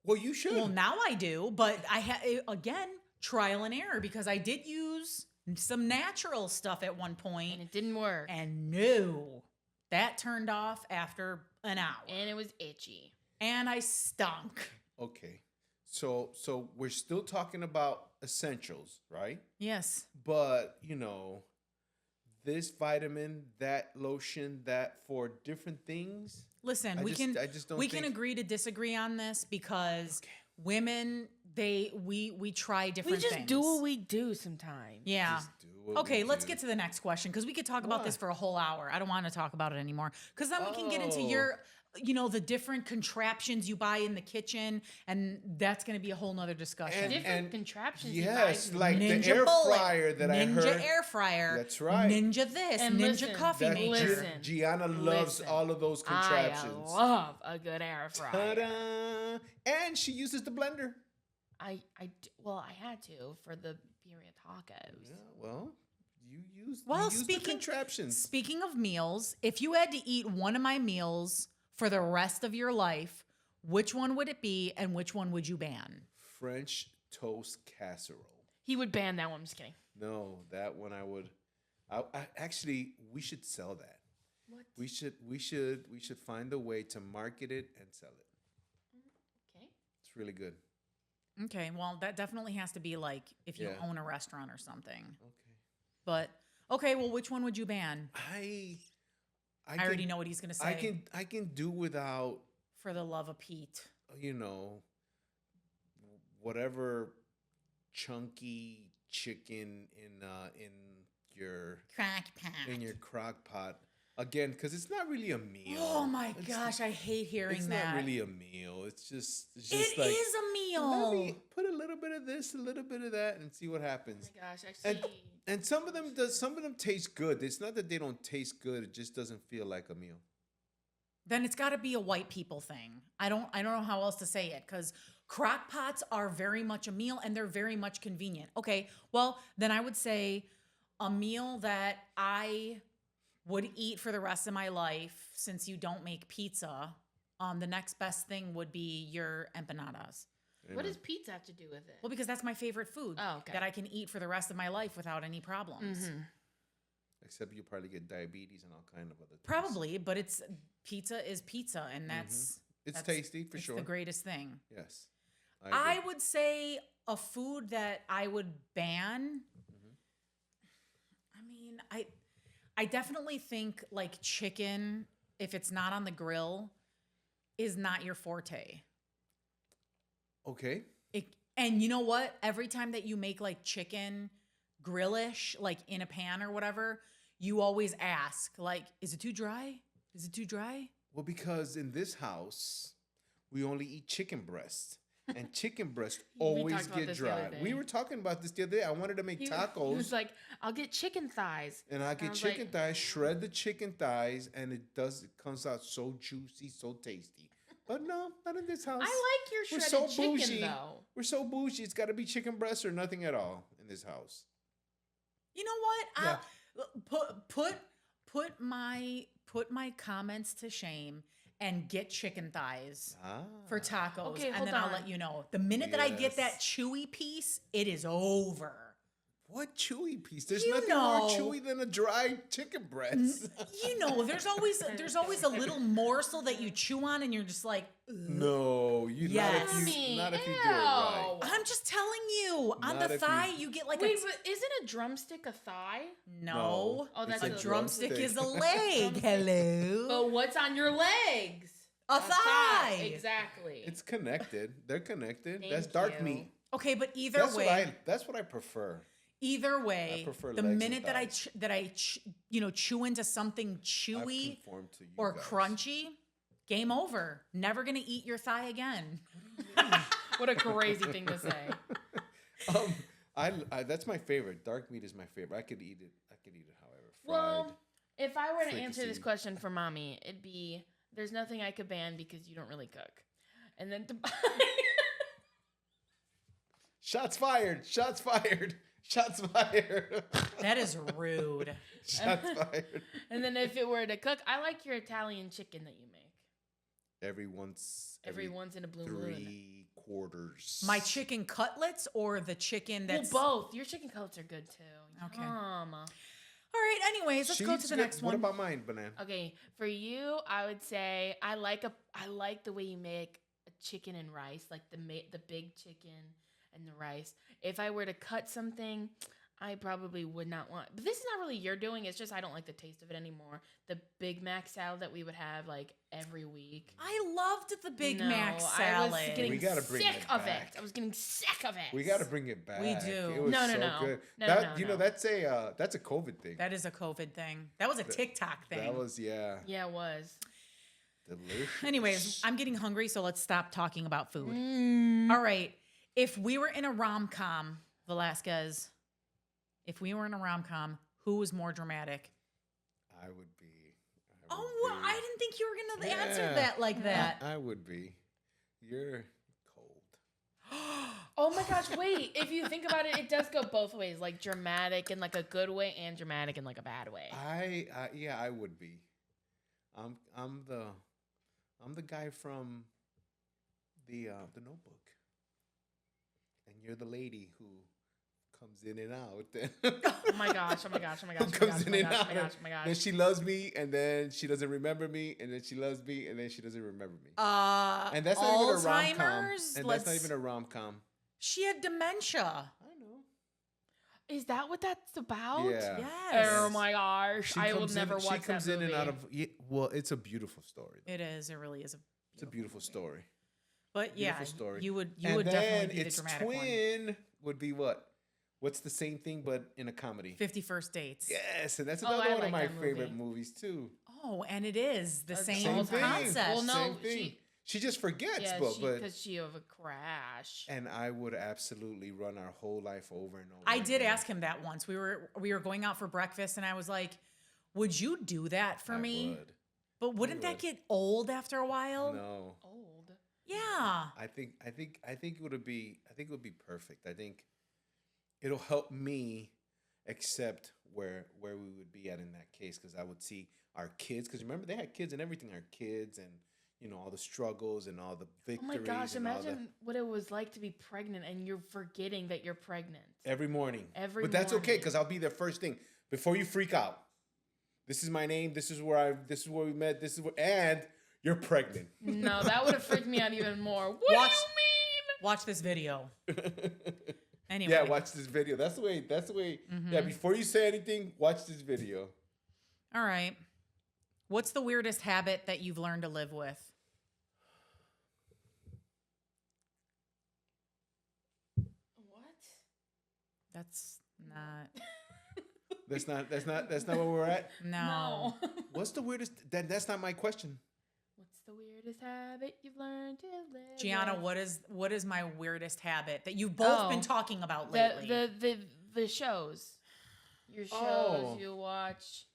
Well, you should. Well, now I do, but I again trial and error because I did use some natural stuff at one And point, it didn't work. and no, that turned off after an hour, And it was itchy. and I stunk. Okay. So we're still talking about essentials, right? Yes. But, this vitamin, that lotion, that for different things. Listen, I we just don't can think- agree to disagree on this because women we try We different just things. do what we do sometimes. Yeah. Just do what Okay, we let's do. get to the next question because we could talk about this Why? for a whole hour. I don't want to talk about it anymore because then we can get into Oh. your, the different contraptions you buy in the kitchen, and that's going to be a whole nother discussion. Different contraptions you Yes, buy. like Ninja the air bullet, fryer that I Ninja heard. air fryer. That's right. Ninja this, And Ninja listen, coffee That maker. Listen. Gianna loves Listen. all of those I contraptions. love a good air fryer. Ta-da! And she uses the blender. I had to for the birria tacos. Yeah, well, you use Well, the contraptions. Speaking of meals, if you had to eat one of my meals for the rest of your life, which one would it be and which one would you ban? French toast casserole. He would ban that one. I'm just kidding. No, that one I would. I actually, we should sell that. What? We should find a way to market it and sell it. Okay. It's really good. Okay, well, that definitely has to be like if you Yeah. own a restaurant or something. Okay. But okay, well, which one would you ban? I already know what he's gonna say. I can do without, For the love of Pete. whatever chunky chicken in your Crack pot. crock pot. Again, because it's not really a meal. Oh my It's gosh, I hate hearing It's that. not really a meal. It's just It like, is a let meal. me put a little bit of this, a little bit of that, and see what happens. Oh my gosh, actually. And some of them taste good. It's not that they don't taste good. It just doesn't feel like a meal. Then it's got to be a white people thing. I don't know how else to say it because crock pots are very much a meal and they're very much convenient. Okay, well then I would say a meal that I would eat for the rest of my life since you don't make pizza. The next best thing would be your empanadas. What does pizza have to do with it? Well, because that's my favorite food Oh, okay. that I can eat for the rest of my life without any problems. Except you probably get diabetes and all kind of other things. Probably, but pizza is pizza, and It's that's tasty for it's sure. the greatest thing. Yes. I agree. would say a food that I would ban. I mean, I definitely think like chicken, if it's not on the grill, is not your forte. Okay. And you know what? Every time that you make like chicken grillish, like in a pan or whatever, you always ask, like, is it too dry? Is it too dry? Well, because in this house, we only eat chicken breast. And chicken breast always talked about get this the other dry. day. We were talking about this the other day. I wanted to make He tacos. was like, I'll get chicken thighs. And I get was chicken like, thighs, shred the chicken thighs, and it comes out so juicy, so tasty. But no, not in this house. I like your We're shredded so chicken bougie. though. We're so bougie. It's got to be chicken breast or nothing at all in this house. You know what? Yeah. I'll put my comments to shame and get chicken thighs for tacos, Okay, and hold then I'll on. let you know. The minute that I get Yes. that chewy piece, it is over. What chewy piece? There's You nothing know. more chewy than a dry chicken breast. You know, there's always a little morsel that you chew on, and you're just like, ugh. No, you Yes. Not if you do it right. I'm just telling you. On Not the if thigh, you- you get like Wait, but isn't a drumstick a thigh? No. Oh, that's It's A drumstick is a leg. Drumstick. Hello. But what's on your legs? A thigh. Exactly. It's connected. They're connected. Thank That's dark you. meat. Okay, but either way, That's what I prefer. either way, I prefer the legs and minute that thighs. chew into something I've chewy conformed to you or guys. crunchy, game over. Never gonna eat your thigh again. What a crazy thing to say. I that's my favorite. Dark meat is my favorite. I could eat it. However, fried. Well, if I were to answer this fricassee. question for mommy, it'd be there's nothing I could ban because you don't really cook. And then to Shots fired. Shots fired. Shots fired. That is rude. Shots fired. and then if it were to cook, I like your Italian chicken that you make. Every once In a blue moon. 3/4. My chicken cutlets or the chicken that's Well, both. Your chicken cutlets are good too. Okay. Yum. All right, anyways, let's go to the next What one. about mine, Banana? Okay, for you, I would say I like the way you make a chicken and rice, like the big chicken and the rice. If I were to cut something, I probably would not want. But this is not really your doing. It's just I don't like the taste of it anymore. The Big Mac salad that we would have like every week. I loved the Big No, Mac I salad. was getting We gotta bring sick it of back. it. I was getting sick of it. We got to bring it back. We do. It was No, so no. good. No, that, no, you no. know, that's a COVID thing. That is a COVID thing. That was a TikTok thing. That was Yeah, it was. delicious. Anyways, I'm getting hungry, so let's stop talking about food. Mm. All right. If we were in a rom-com, Velasquez, if we were in a rom-com, who was more dramatic? I would be. Oh, well, I didn't think you were going to Yeah. answer that like that. I would be. You're cold. Oh my gosh, wait. If you think about it, it does go both ways. Like dramatic in like a good way and dramatic in like a bad way. I would be. I'm the guy from the Notebook, and you're the lady who comes in and out. Oh my gosh, oh my gosh, oh my gosh, oh my Comes gosh, oh in my and gosh, oh out. my gosh, oh my Then gosh. she loves me, and then she doesn't remember me, and then she loves me, and then she doesn't remember me. And that's not even a rom com. Alzheimer's? And that's not even a rom com. She had dementia. I know. Is that what that's about? Yeah. Yes. Oh my gosh, I will never watch that movie. She comes in and out of. Yeah, well, it's a beautiful story. It is. It really is. It's a beautiful story. But yeah, Beautiful story. you would And then definitely be the its dramatic one. twin would be what? What's the same thing but in a comedy? 51st Dates. Yes, and that's Oh, another I one like of my that movie. favorite movies too. Oh, and it is the same, same thing. concept. Well, no, Same thing. She just forgets, Yeah, but because she have a crash. and I would absolutely run our whole life over and over. I did again. ask him that once. We were going out for breakfast, and I was like, "Would you do that for I me?" would. But wouldn't that would. get old after a while? No, Old. Yeah. I think it would be. I think it would be perfect. I think it'll help me accept where we would be at in that case, because I would see our kids. Because remember, they had kids and everything. Our kids and all the struggles and all the Oh victories. my gosh, and all imagine what it was like to be pregnant and you're forgetting that you're pregnant. every morning. Every but that's okay, morning. because I'll be there first thing before you freak out. This is my name. This is where we met. This is where, and you're pregnant. No, that would have freaked me out even more. What Watch- do you mean? Watch this video. Anyway. Yeah, watch this video. That's the way. Mm-hmm. Yeah, before you say anything, watch this video. All right. What's the weirdest habit that you've learned to live with? What? That's not. That's not where we're at. No. No. What's the weirdest? That's not my question. What's the weirdest habit you've learned to live Gianna, with? what is my weirdest habit that you've both been talking about lately? The shows. Your shows Oh. you watch.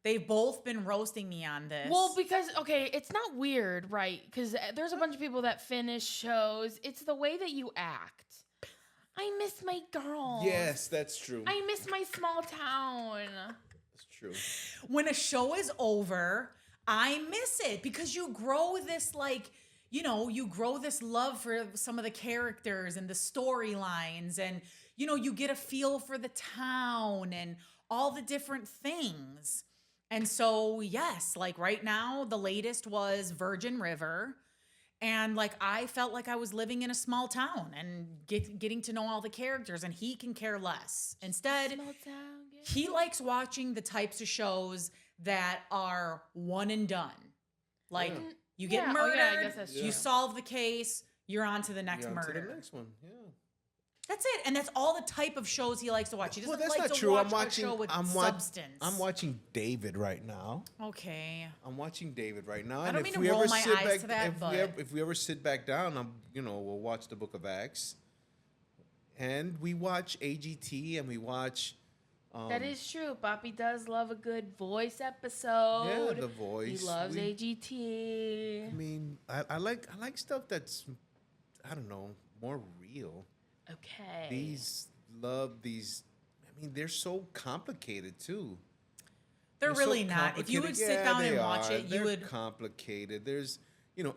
They've both been roasting me on this. Well, because it's not weird, right? Because there's a bunch of people that finish shows. It's the way that you act. I miss my girls. Yes, that's true. I miss my small town. That's true. when a show is over, I miss it because you grow this you grow this love for some of the characters and the storylines, and you get a feel for the town and all the different things. And so, yes, like right now, the latest was Virgin River. And like I felt like I was living in a small town and getting to know all the characters, and he can care less. Instead, Small town girl. he likes watching the types of shows that are one and done. Like you get Yeah. murdered, I guess that's you true. solve the case, you're on to the next Yeah, on to murder. the next one. Yeah. That's it, and that's all the type of shows he likes to watch. He doesn't Well, that's like not to true. watch I'm watching. a show with I'm substance. I'm watching David right now. Okay. I'm watching David right now. I And don't if mean to we roll ever my sit eyes back, to that, if we ever sit back down, we'll watch the Book of Acts, and we watch AGT, and we watch. That is true. Poppy does love a good voice episode. Yeah, The Voice. He loves I AGT. mean, I like stuff that's, I don't know, more real. Okay. These. I mean, they're so complicated too. They're so really not. If you would complicated. sit Yeah, down they and watch are. it, you They're would. complicated. There's,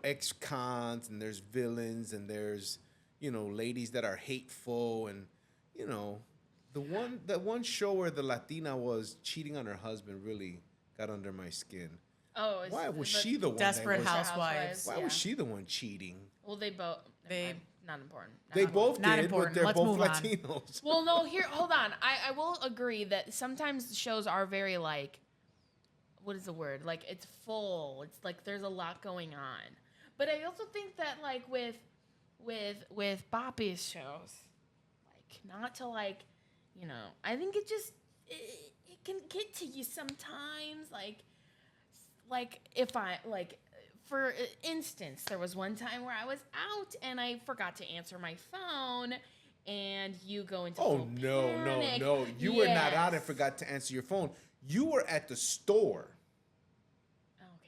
ex-cons, and there's villains, and there's, ladies that are hateful, and, that one show where the Latina was cheating on her husband really got under my skin. Oh, it's Why was she the one? Desperate that was, Housewives. Why was she the one cheating? Well, they both. They- Not important. Not They important. both Not did, important. but they're Let's both move on. Latinos. Well, no, hold on. I will agree that sometimes shows are very like, what is the word? Like it's full. It's like there's a lot going on. But I also think that like with Boppy's shows, like not to like, I think it can get to you sometimes. Like if I like. For instance, there was one time where I was out and I forgot to answer my phone, and you go into Oh, full no. panic. You were not out and Yes. forgot to answer your phone. You were at the store.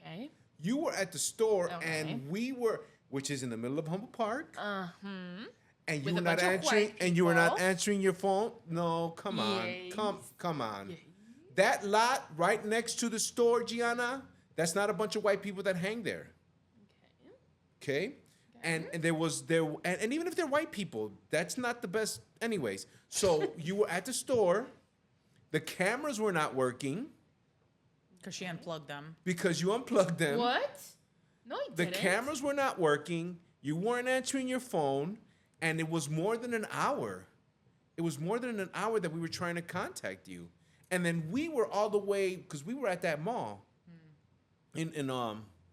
Okay. You were at the store, Okay. and we were, which is in the middle of Humboldt Park. And you With were a not bunch of answering, white and you were not people. answering your phone. No, come on, Yes. come on. That lot right next to the store, Gianna. That's not a bunch of white people that hang there. Okay. And there, and even if they're white people, that's not the best, anyways. So you were at the store, the cameras were not working Because she unplugged them. because you unplugged them. What? No, I The didn't. cameras were not working. You weren't answering your phone, and it was more than an hour. It was more than an hour that we were trying to contact you, and then we were all the way because we were at that mall in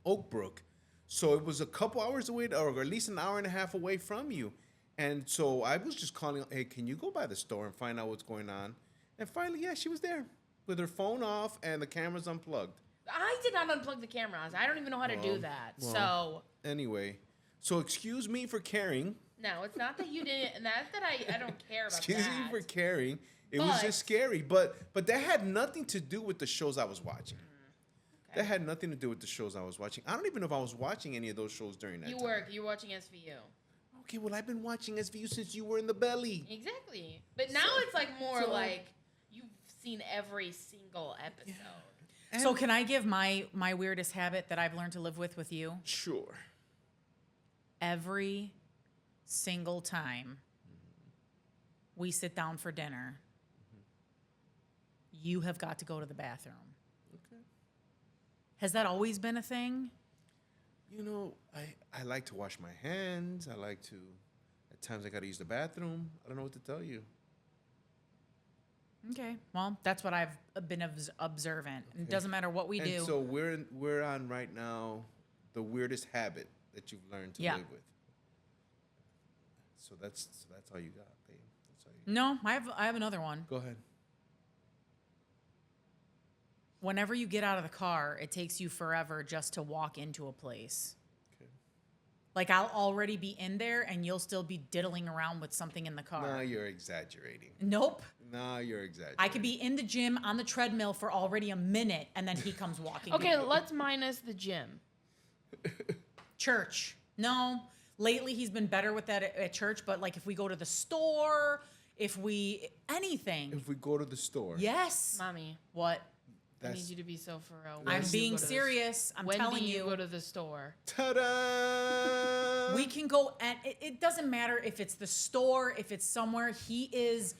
Oak Brook, so it was a couple hours away, or at least an hour and a half away from you, and so I was just calling, hey, can you go by the store and find out what's going on? And finally, yeah, she was there with her phone off and the cameras unplugged. I did not unplug the cameras. I don't even know how to do that. Well, anyway, so excuse me for caring. No, it's not that you didn't. Not that I don't care about Excuse that. me for caring. It was But- just scary, but that had nothing to do with the shows I was watching. Okay. That had nothing to do with the shows I was watching. I don't even know if I was watching any of those shows during that time. You're watching SVU. Okay, well, I've been watching SVU since you were in the belly. Exactly. But now it's like more so- like you've seen every single episode. So can I give my weirdest habit that I've learned to live with you? Sure. Every single time we sit down for dinner, you have got to go to the bathroom. Okay. Has that always been a thing? You know, I like to wash my hands. I like to, at times I got to use the bathroom. I don't know what to tell you. Okay. Well, that's what I've been observant. It doesn't matter what we And do. so we're on right now the weirdest habit that you've learned to Yeah. live with. So that's all you got, babe. That's all you No, I have another one. Go ahead. Whenever you get out of the car, it takes you forever just to walk into a place. Okay. Like I'll already be in there and you'll still be diddling around with something in the car. Nah, you're exaggerating. Nope. Nah, you're exaggerating. I could be in the gym on the treadmill for already a minute and then he comes walking. Okay, in. let's minus the gym. Church. No. Lately he's been better with that at church, but like if we go to the store, anything. If we go to the store. Yes. Mommy, What? I need you to be so for real. I'm When do you being go to the- serious. I'm when telling do you you. go to the store? Ta-da! We can go, and it doesn't matter if it's the store, if it's somewhere. He is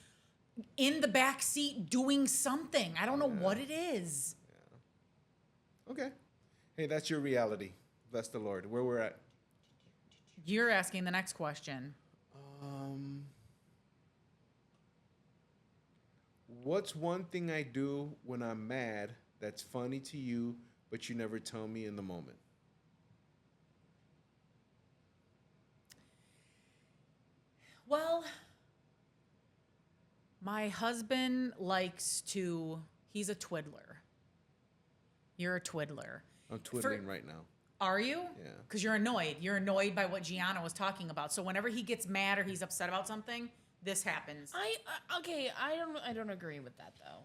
in the back seat doing something. I don't know what it is. Okay. Hey, that's your reality. Bless the Lord. Where we're at. You're asking the next question. What's one thing I do when I'm mad that's funny to you, but you never tell me in the moment? Well, my husband he's a twiddler. You're a twiddler. I'm twiddling right now. Are you? Yeah. Because you're annoyed. You're annoyed by what Gianna was talking about. So whenever he gets mad or he's upset about something, this happens. I don't agree with that though.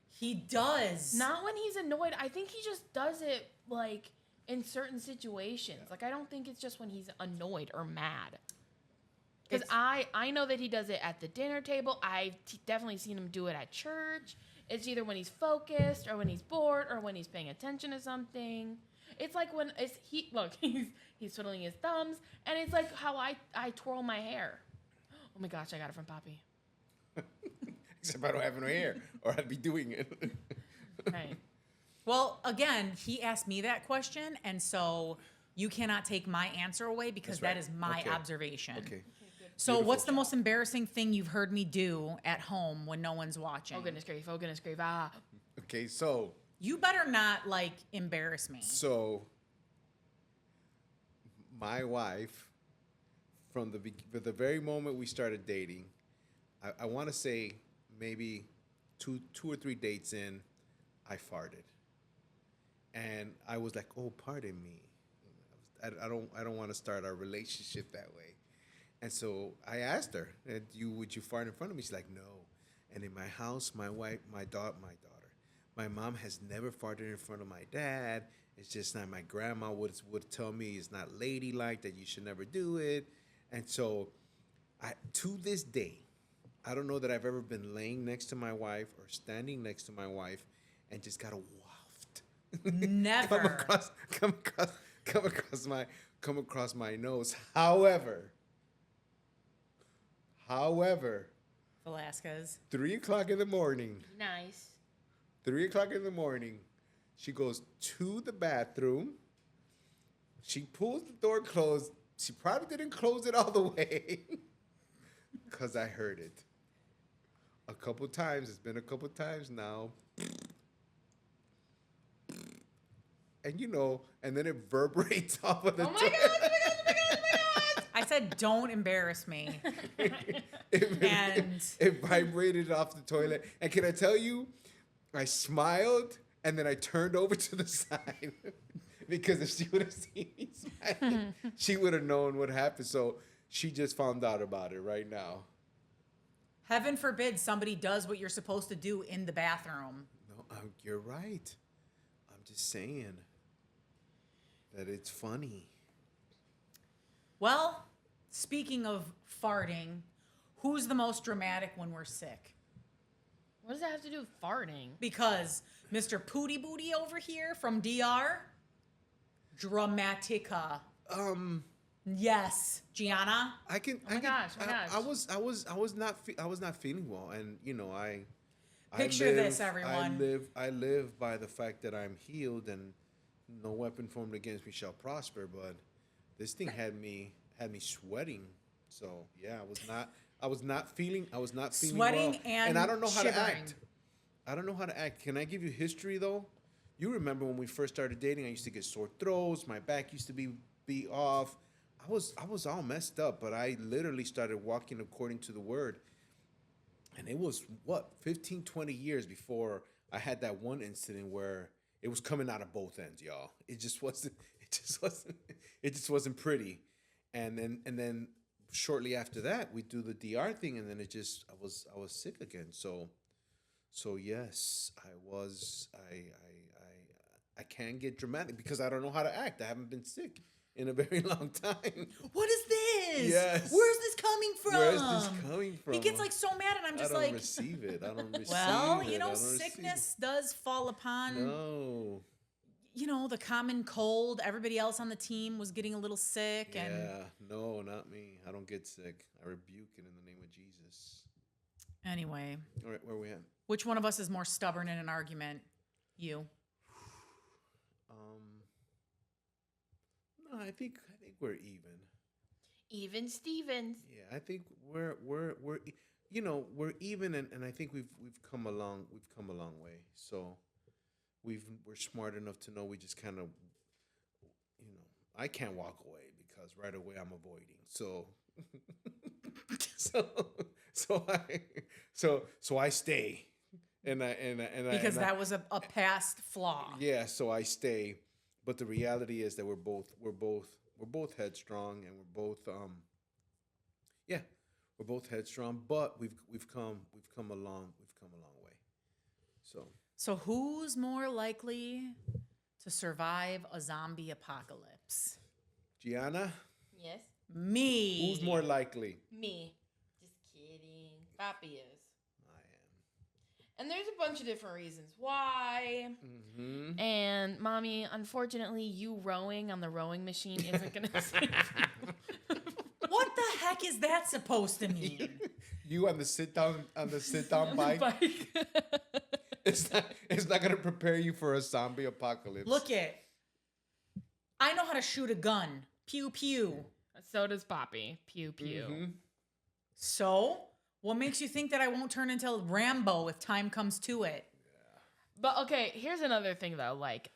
He does. Not when he's annoyed. I think he just does it like in certain situations. Yeah. Like I don't think it's just when he's annoyed or mad. Because It's- I know that he does it at the dinner table. I've definitely seen him do it at church. It's either when he's focused or when he's bored or when he's paying attention to something. It's like when he's twiddling his thumbs, and it's like how I twirl my hair. Oh my gosh, I got it from Poppy. Except I don't have no hair, or I'd be doing it. Right. Well, again, he asked me that question, and so you cannot take my answer away because That's right. that is my Okay. observation. Okay. So Beautiful. what's the most embarrassing thing you've heard me do at home when no one's watching? Oh goodness grief. Oh goodness grief. Ah. Okay, so You better not embarrass me. my wife, from the very moment we started dating, I want to say maybe two or three dates in, I farted, and I was like, "Oh, pardon me, I don't want to start our relationship that way." And so I asked her, would you fart in front of me?" She's like, "No." And in my house, my daughter, my mom has never farted in front of my dad. It's just not. My grandma would tell me it's not ladylike, that you should never do it. And so, to this day, I don't know that I've ever been laying next to my wife or standing next to my wife and just got a waft Never. come across my nose. However, Velasquez. 3:00 in the morning. Nice. 3:00 in the morning, she goes to the bathroom. She pulls the door closed. She probably didn't close it all the way because I heard it a couple times. It's been a couple times now. And and then it reverberates off of the Oh my door. gosh. I said, don't embarrass me. It, And- it vibrated off the toilet. And can I tell you, I smiled and then I turned over to the side because if she would have seen me smiling, she would have known what happened. So she just found out about it right now. Heaven forbid somebody does what you're supposed to do in the bathroom. No, you're right. I'm just saying that it's funny. Well, speaking of farting, who's the most dramatic when we're sick? What does that have to do with farting? Because Mr. Pooty Booty over here from DR, dramatica. Yes, Gianna. I can. my gosh, my gosh. I was not feeling well, and I Picture this, everyone. I live by the fact that I'm healed, and no weapon formed against me shall prosper. But this thing had me sweating. So yeah, I was not feeling Sweating well. and I don't know how to shivering. act. I don't know how to act. Can I give you history though? You remember when we first started dating? I used to get sore throats. My back used to be off. I was all messed up, but I literally started walking according to the word. And it was 15, 20 years before I had that one incident where it was coming out of both ends, y'all. It just wasn't pretty. And then shortly after that, we do the DR thing, and then I was sick again. So yes, I can get dramatic because I don't know how to act. I haven't been sick in a very long time. What is this? Yes. Where's this coming from? Where's this coming from? He gets so mad, and I'm just I don't like, receive it. I don't receive well, it. I don't sickness does fall upon, No. the common cold. Everybody else on the team was getting a little sick, and Yeah. No, not me. I don't get sick. I rebuke it in the name of Jesus. anyway, All right, where are we at? which one of us is more stubborn in an argument? You. No, I think we're even. Even Stevens. Yeah, I think we're we're even, and I think we've come along. We've come a long way. So we're smart enough to know we just kind of, I can't walk away because right away I'm avoiding. So so so I stay, Because that was a past flaw. yeah. So I stay, but the reality is that we're both headstrong, and yeah, we're both headstrong. But we've come a long way. So who's more likely to survive a zombie apocalypse? Gianna, Yes. Me. who's more likely? Me. Just kidding. Papi is. I am. And there's a bunch of different reasons why. Mm-hmm. And mommy, unfortunately, you rowing on the rowing machine isn't gonna save you. What the heck is that supposed to mean? You on the sit down bike. It's not gonna prepare you for a zombie apocalypse. Look it. I know how to shoot a gun. Pew pew. So does Poppy. Pew pew. Mm-hmm. So, what makes you think that I won't turn into Rambo if time comes to it? But okay, here's another thing though, like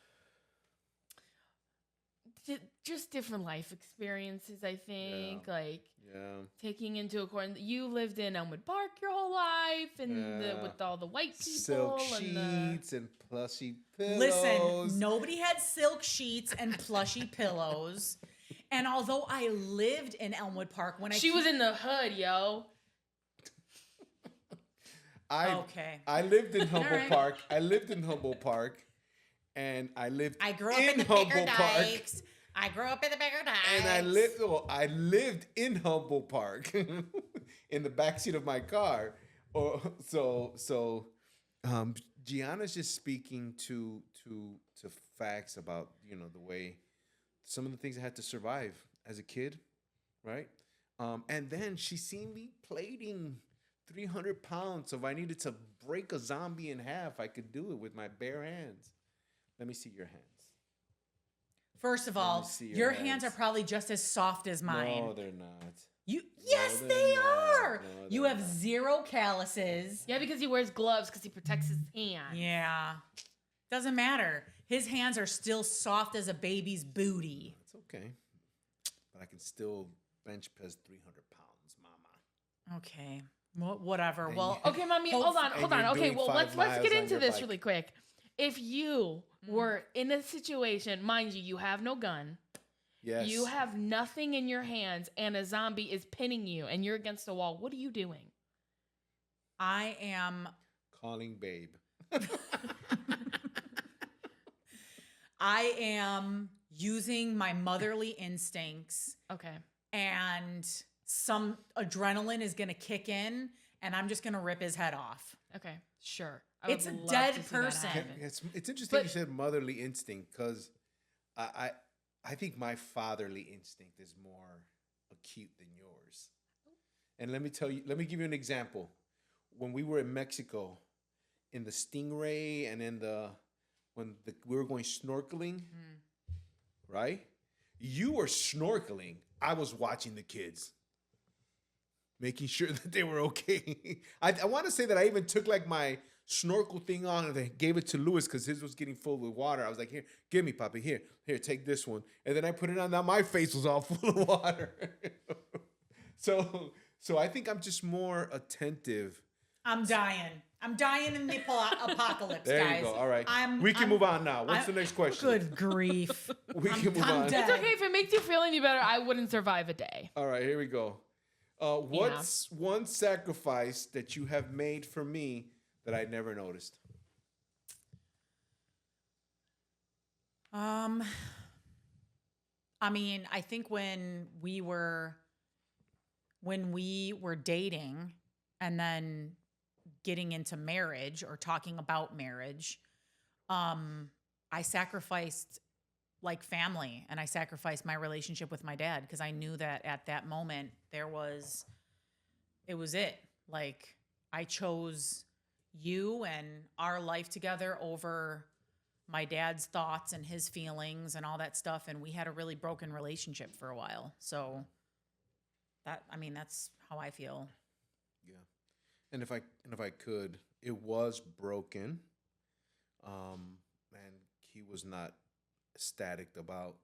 just different life experiences, I think. Yeah. Like Yeah. taking into account you lived in Elmwood Park your whole life and with all the white people Silk and sheets and plushy pillows. Listen, nobody had silk sheets and plushy pillows. And although I lived in Elmwood Park she was in the hood, yo. Okay. I lived in Humboldt right. Park. I lived in Humboldt Park, and I lived. I grew up in the Humboldt bigger Park, dikes. I grew up in the bigger dikes. and I lived in Humboldt Park, in the backseat of my car. Gianna's just speaking to facts about the way some of the things I had to survive as a kid, right? And then she seen me plating 300 pounds. So if I needed to break a zombie in half, I could do it with my bare hands. Let me see your hands. First of all, see your your hands are hands. probably just as soft as mine. No, they're not. Yes, they're they not. are. No, You they're have not. 0 calluses. Yeah, because he wears gloves because he protects his hand. Yeah. Doesn't matter. His hands are still soft as a baby's booty. It's okay. But I can still bench press 300 pounds, mama. Okay. Whatever. Well, Okay, mommy, hold on. you're Okay, doing well, 5 let's get miles on into your this bike. really quick. If you were in a situation, mind you have no gun, Yes. you have nothing in your hands, and a zombie is pinning you, and you're against a wall, what are you doing? I am calling babe. using my motherly instincts, Okay. and some adrenaline is going to kick in, and I'm just going to rip his head off. Okay. Sure. I would It's a love dead to see that person. happen. It's interesting But- you said motherly instinct, because I think my fatherly instinct is more acute than yours. And let me give you an example. When we were in Mexico, in the Stingray, and we were going snorkeling, right? You were snorkeling. I was watching the kids, making sure that they were okay. I want to say that I even took like my snorkel thing on and I gave it to Louis because his was getting full with water. I was like, here, give me, Papi, here, take this one. And then I put it on. Now my face was all full of water. So I think I'm just more attentive. I'm dying. I'm dying in the apocalypse, There guys. you go. All right. I'm We can move on now. What's the next question? Good grief. We can move I'm on. dead. It's okay if it makes you feel any better. I wouldn't survive a day. All right, here we go. What's one sacrifice that you have made for me that I never noticed? I mean, I think when we were dating and then getting into marriage or talking about marriage, I sacrificed like family, and I sacrificed my relationship with my dad because I knew that at that moment it was it. Like, I chose you and our life together over my dad's thoughts and his feelings and all that stuff. And we had a really broken relationship for a while. So That's how I feel. Yeah. And if I could, it was broken. And he was not ecstatic about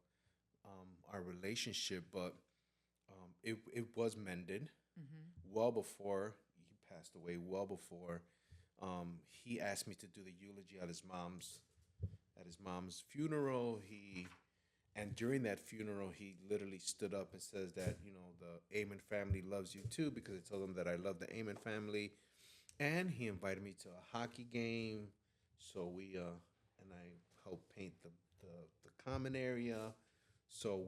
our relationship, but it was mended well before he passed away. Well before he asked me to do the eulogy at his mom's funeral. And during that funeral, he literally stood up and says that, the Amen family loves you too, because I told him that I love the Amen family. And he invited me to a hockey game. So and I helped paint the common area. So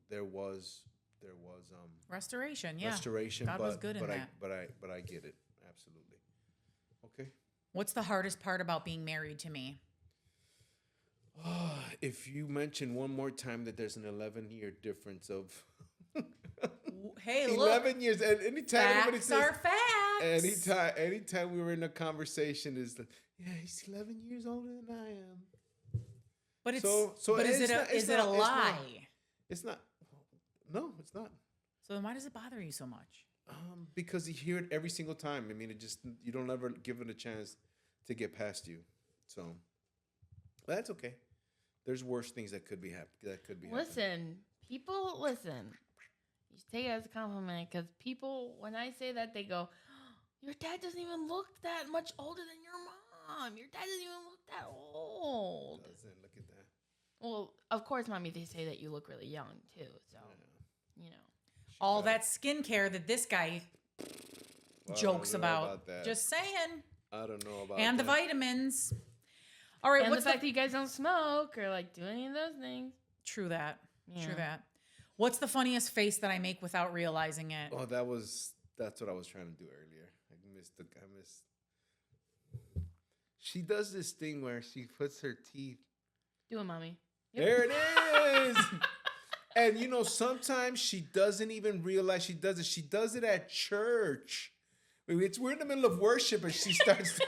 there was Restoration, yeah. restoration. God was good in that. But I get it. Absolutely. Okay. What's the hardest part about being married to me? If you mention one more time that there's an 11-year difference of Hey, look. 11 years, and anytime anybody Facts says, are facts. anytime we were in a conversation, is like, yeah, he's 11 years older than I am. But it's So but is it's it not- a it's is it a not- it's not- lie? It's not. No, it's not. So then why does it bother you so much? Because you hear it every single time. I mean, you don't ever give it a chance to get past you. So, but that's okay. There's worse things that could be happening. Listen, people, listen. You should take it as a compliment, because people, when I say that, they go, your dad doesn't even look that much older than your mom. Your dad doesn't even look that old. Doesn't look at that. Well, of course, mommy, they say that you look really young, too. So, All that skincare that this guy jokes I don't know about. that. Just saying. I don't know about And the that. vitamins. All right, And what's the fact that you guys don't smoke or, like, do any of those things. True that. Yeah. True that. What's the funniest face that I make without realizing it? Oh, that's what I was trying to do earlier. I missed. She does this thing where she puts her teeth. Do it, mommy. Yep. There it is. And sometimes she doesn't even realize she does it. She does it at church. We're in the middle of worship and she starts.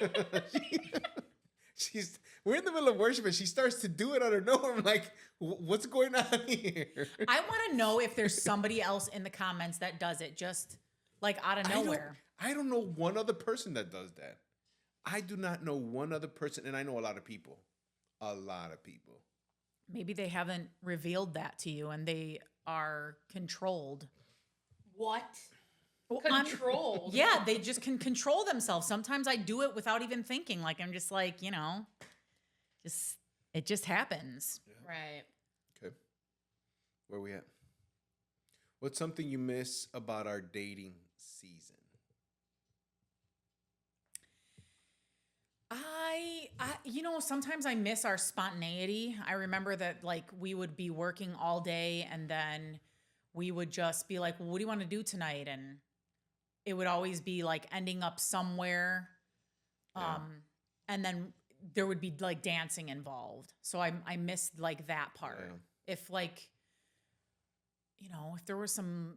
We're in the middle of worship and she starts to do it on her nose. I'm like, what's going on here? I want to know if there's somebody else in the comments that does it just like out of nowhere. I don't know one other person that does that. I do not know one other person, and I know a lot of people. A lot of people. Maybe they haven't revealed that to you and they are controlled. What? Well, Controlled? Yeah, they just can control themselves. Sometimes I do it without even thinking. Like I'm just like, it just happens. Yeah. Right. Okay. Where we at? What's something you miss about our dating season? Sometimes I miss our spontaneity. I remember that like we would be working all day and then we would just be like, well, what do you want to do tonight? And it would always be like ending up somewhere. Yeah. And then there would be like dancing involved. So I missed like that part. Yeah. If like, if there were some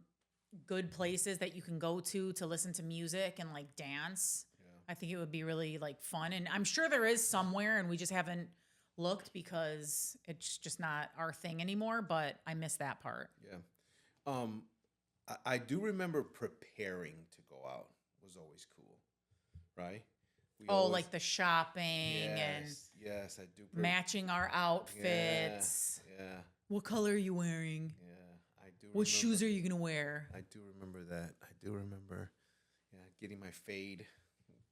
good places that you can go to listen to music and like dance, I think it would be really like fun. And I'm sure there is somewhere and we just haven't looked because it's just not our thing anymore, but I miss that part. Yeah. I do remember preparing to go out was always cool, right? Like the shopping and yes, I do. matching our outfits. Yeah. What color are you wearing? Yeah, I do. What shoes are you going to wear? I do remember that. I do remember, getting my fade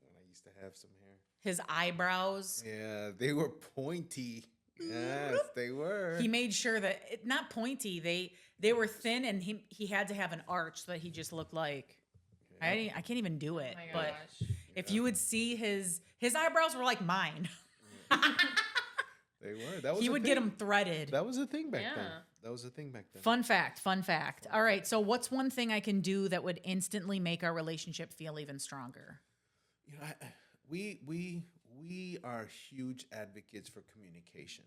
when I used to have some hair. His eyebrows. Yeah, they were pointy. Yes, they were. He made sure that not pointy. They were thin, and he had to have an arch so that he just looked like. I can't even do it. Oh my but gosh. if you would see his eyebrows were like mine. They were. That was He a would thing. get them threaded. That was a thing back Yeah. then. That was a thing back then. Fun fact. All right. So what's one thing I can do that would instantly make our relationship feel even stronger? We are huge advocates for communication,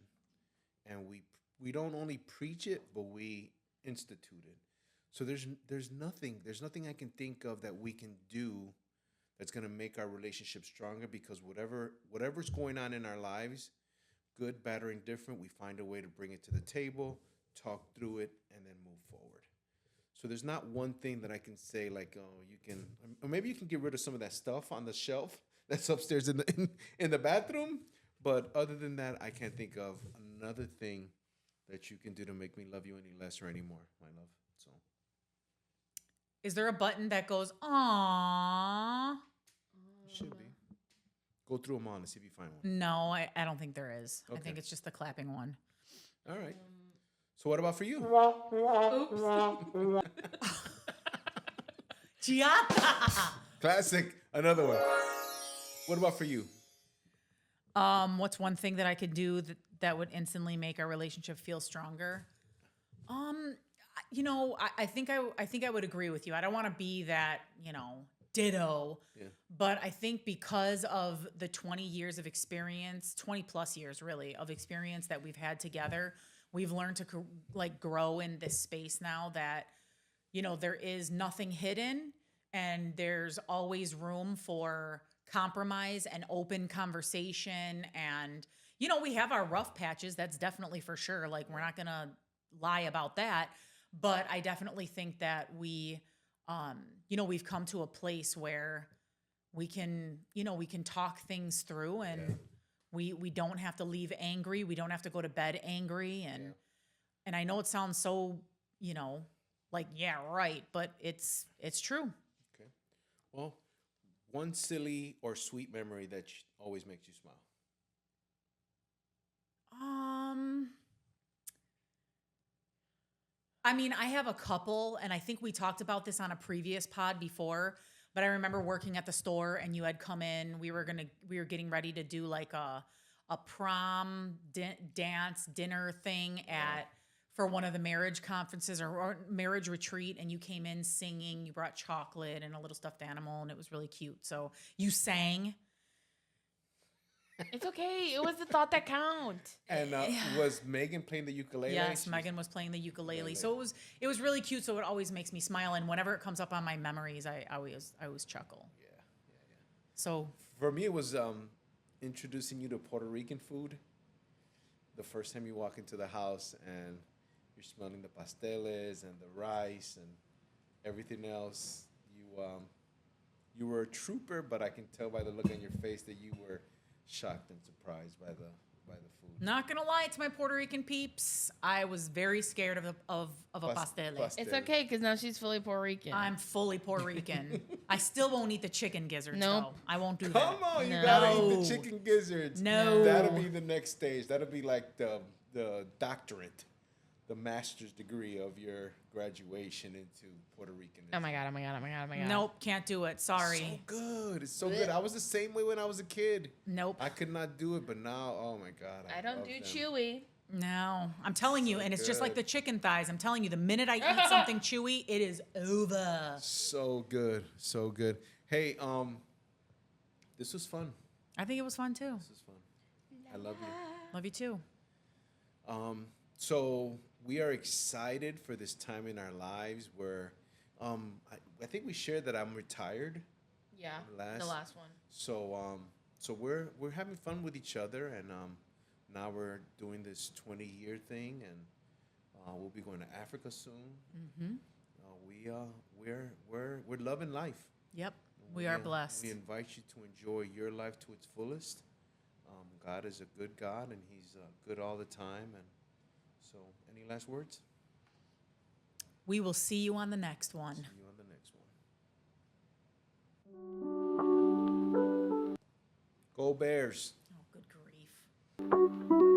and we don't only preach it, but we institute it. So there's nothing I can think of that we can do that's going to make our relationship stronger, because whatever's going on in our lives, good, bad, or indifferent, we find a way to bring it to the table, talk through it, and then move forward. So there's not one thing that I can say like, oh, you can, or maybe you can get rid of some of that stuff on the shelf that's upstairs in the bathroom. But other than that, I can't think of another thing that you can do to make me love you any less or any more, my love. So Is there a button that goes, aww? it should be. Go through them all and see if you find one. No, I don't think there is. I Okay. think it's just the clapping one. All right. So what about for you? Giata! Classic. Another one. What about for you? What's one thing that I could do that would instantly make our relationship feel stronger? I think I would agree with you. I don't want to be that, ditto. Yeah. But I think because of the 20 years of experience, 20 plus years really of experience that we've had together, we've learned to grow in this space now that, there is nothing hidden and there's always room for compromise and open conversation. And, we have our rough patches. That's definitely for sure. Like, we're not going to lie about that. But I definitely think that we've come to a place where we can talk things through and we don't have to leave angry. We don't have to go to bed angry. And I know it sounds so, right, but it's true. Okay. Well, one silly or sweet memory that always makes you smile. I have a couple, and I think we talked about this on a previous pod before, but I remember working at the store and you had come in. We were getting ready to do like a prom dance dinner thing for one of the marriage conferences or marriage retreat, and you came in singing. You brought chocolate and a little stuffed animal, and it was really cute. So you sang. It's okay. It was the thought that count. And was Megan playing the ukulele? Yes, Megan was playing the ukulele. So it was really cute. So it always makes me smile. And whenever it comes up on my memories, I always chuckle. Yeah. So For me, it was introducing you to Puerto Rican food. The first time you walk into the house and you're smelling the pasteles and the rice and everything else. You were a trooper, but I can tell by the look on your face that you were shocked and surprised by the food. not gonna lie to my Puerto Rican peeps, I was very scared of a pastele. It's okay because now she's fully Puerto Rican. I'm fully Puerto Rican. I still won't eat the chicken gizzards Nope. though. I won't do Come that. on, you No. gotta eat the chicken gizzards. No. That'll be the next stage. That'll be like the doctorate, the master's degree of your graduation into Puerto Rican. Oh my god. Nope, can't do it. Sorry. So good. It's so good. I was the same way when I was a kid. Nope. I could not do it, but now, oh my God. I don't love do them. chewy. No, I'm telling you, and it's just like good. the chicken thighs. I'm telling you, the minute I eat something chewy, it is over. So good. So good. Hey, this was fun. I think it was fun too. This was fun. I love you. Love you too. So we are excited for this time in our lives where I think we shared that I'm retired. Yeah, Last- the last one. So we're having fun with each other, and now we're doing this 20-year thing, and we'll be going to Africa soon. We're loving life. Yep, we are blessed. We invite you to enjoy your life to its fullest. God is a good God, and He's good all the time. And so, any last words? We will see you on the next one. See you on the next one. Go Bears. Oh, good grief.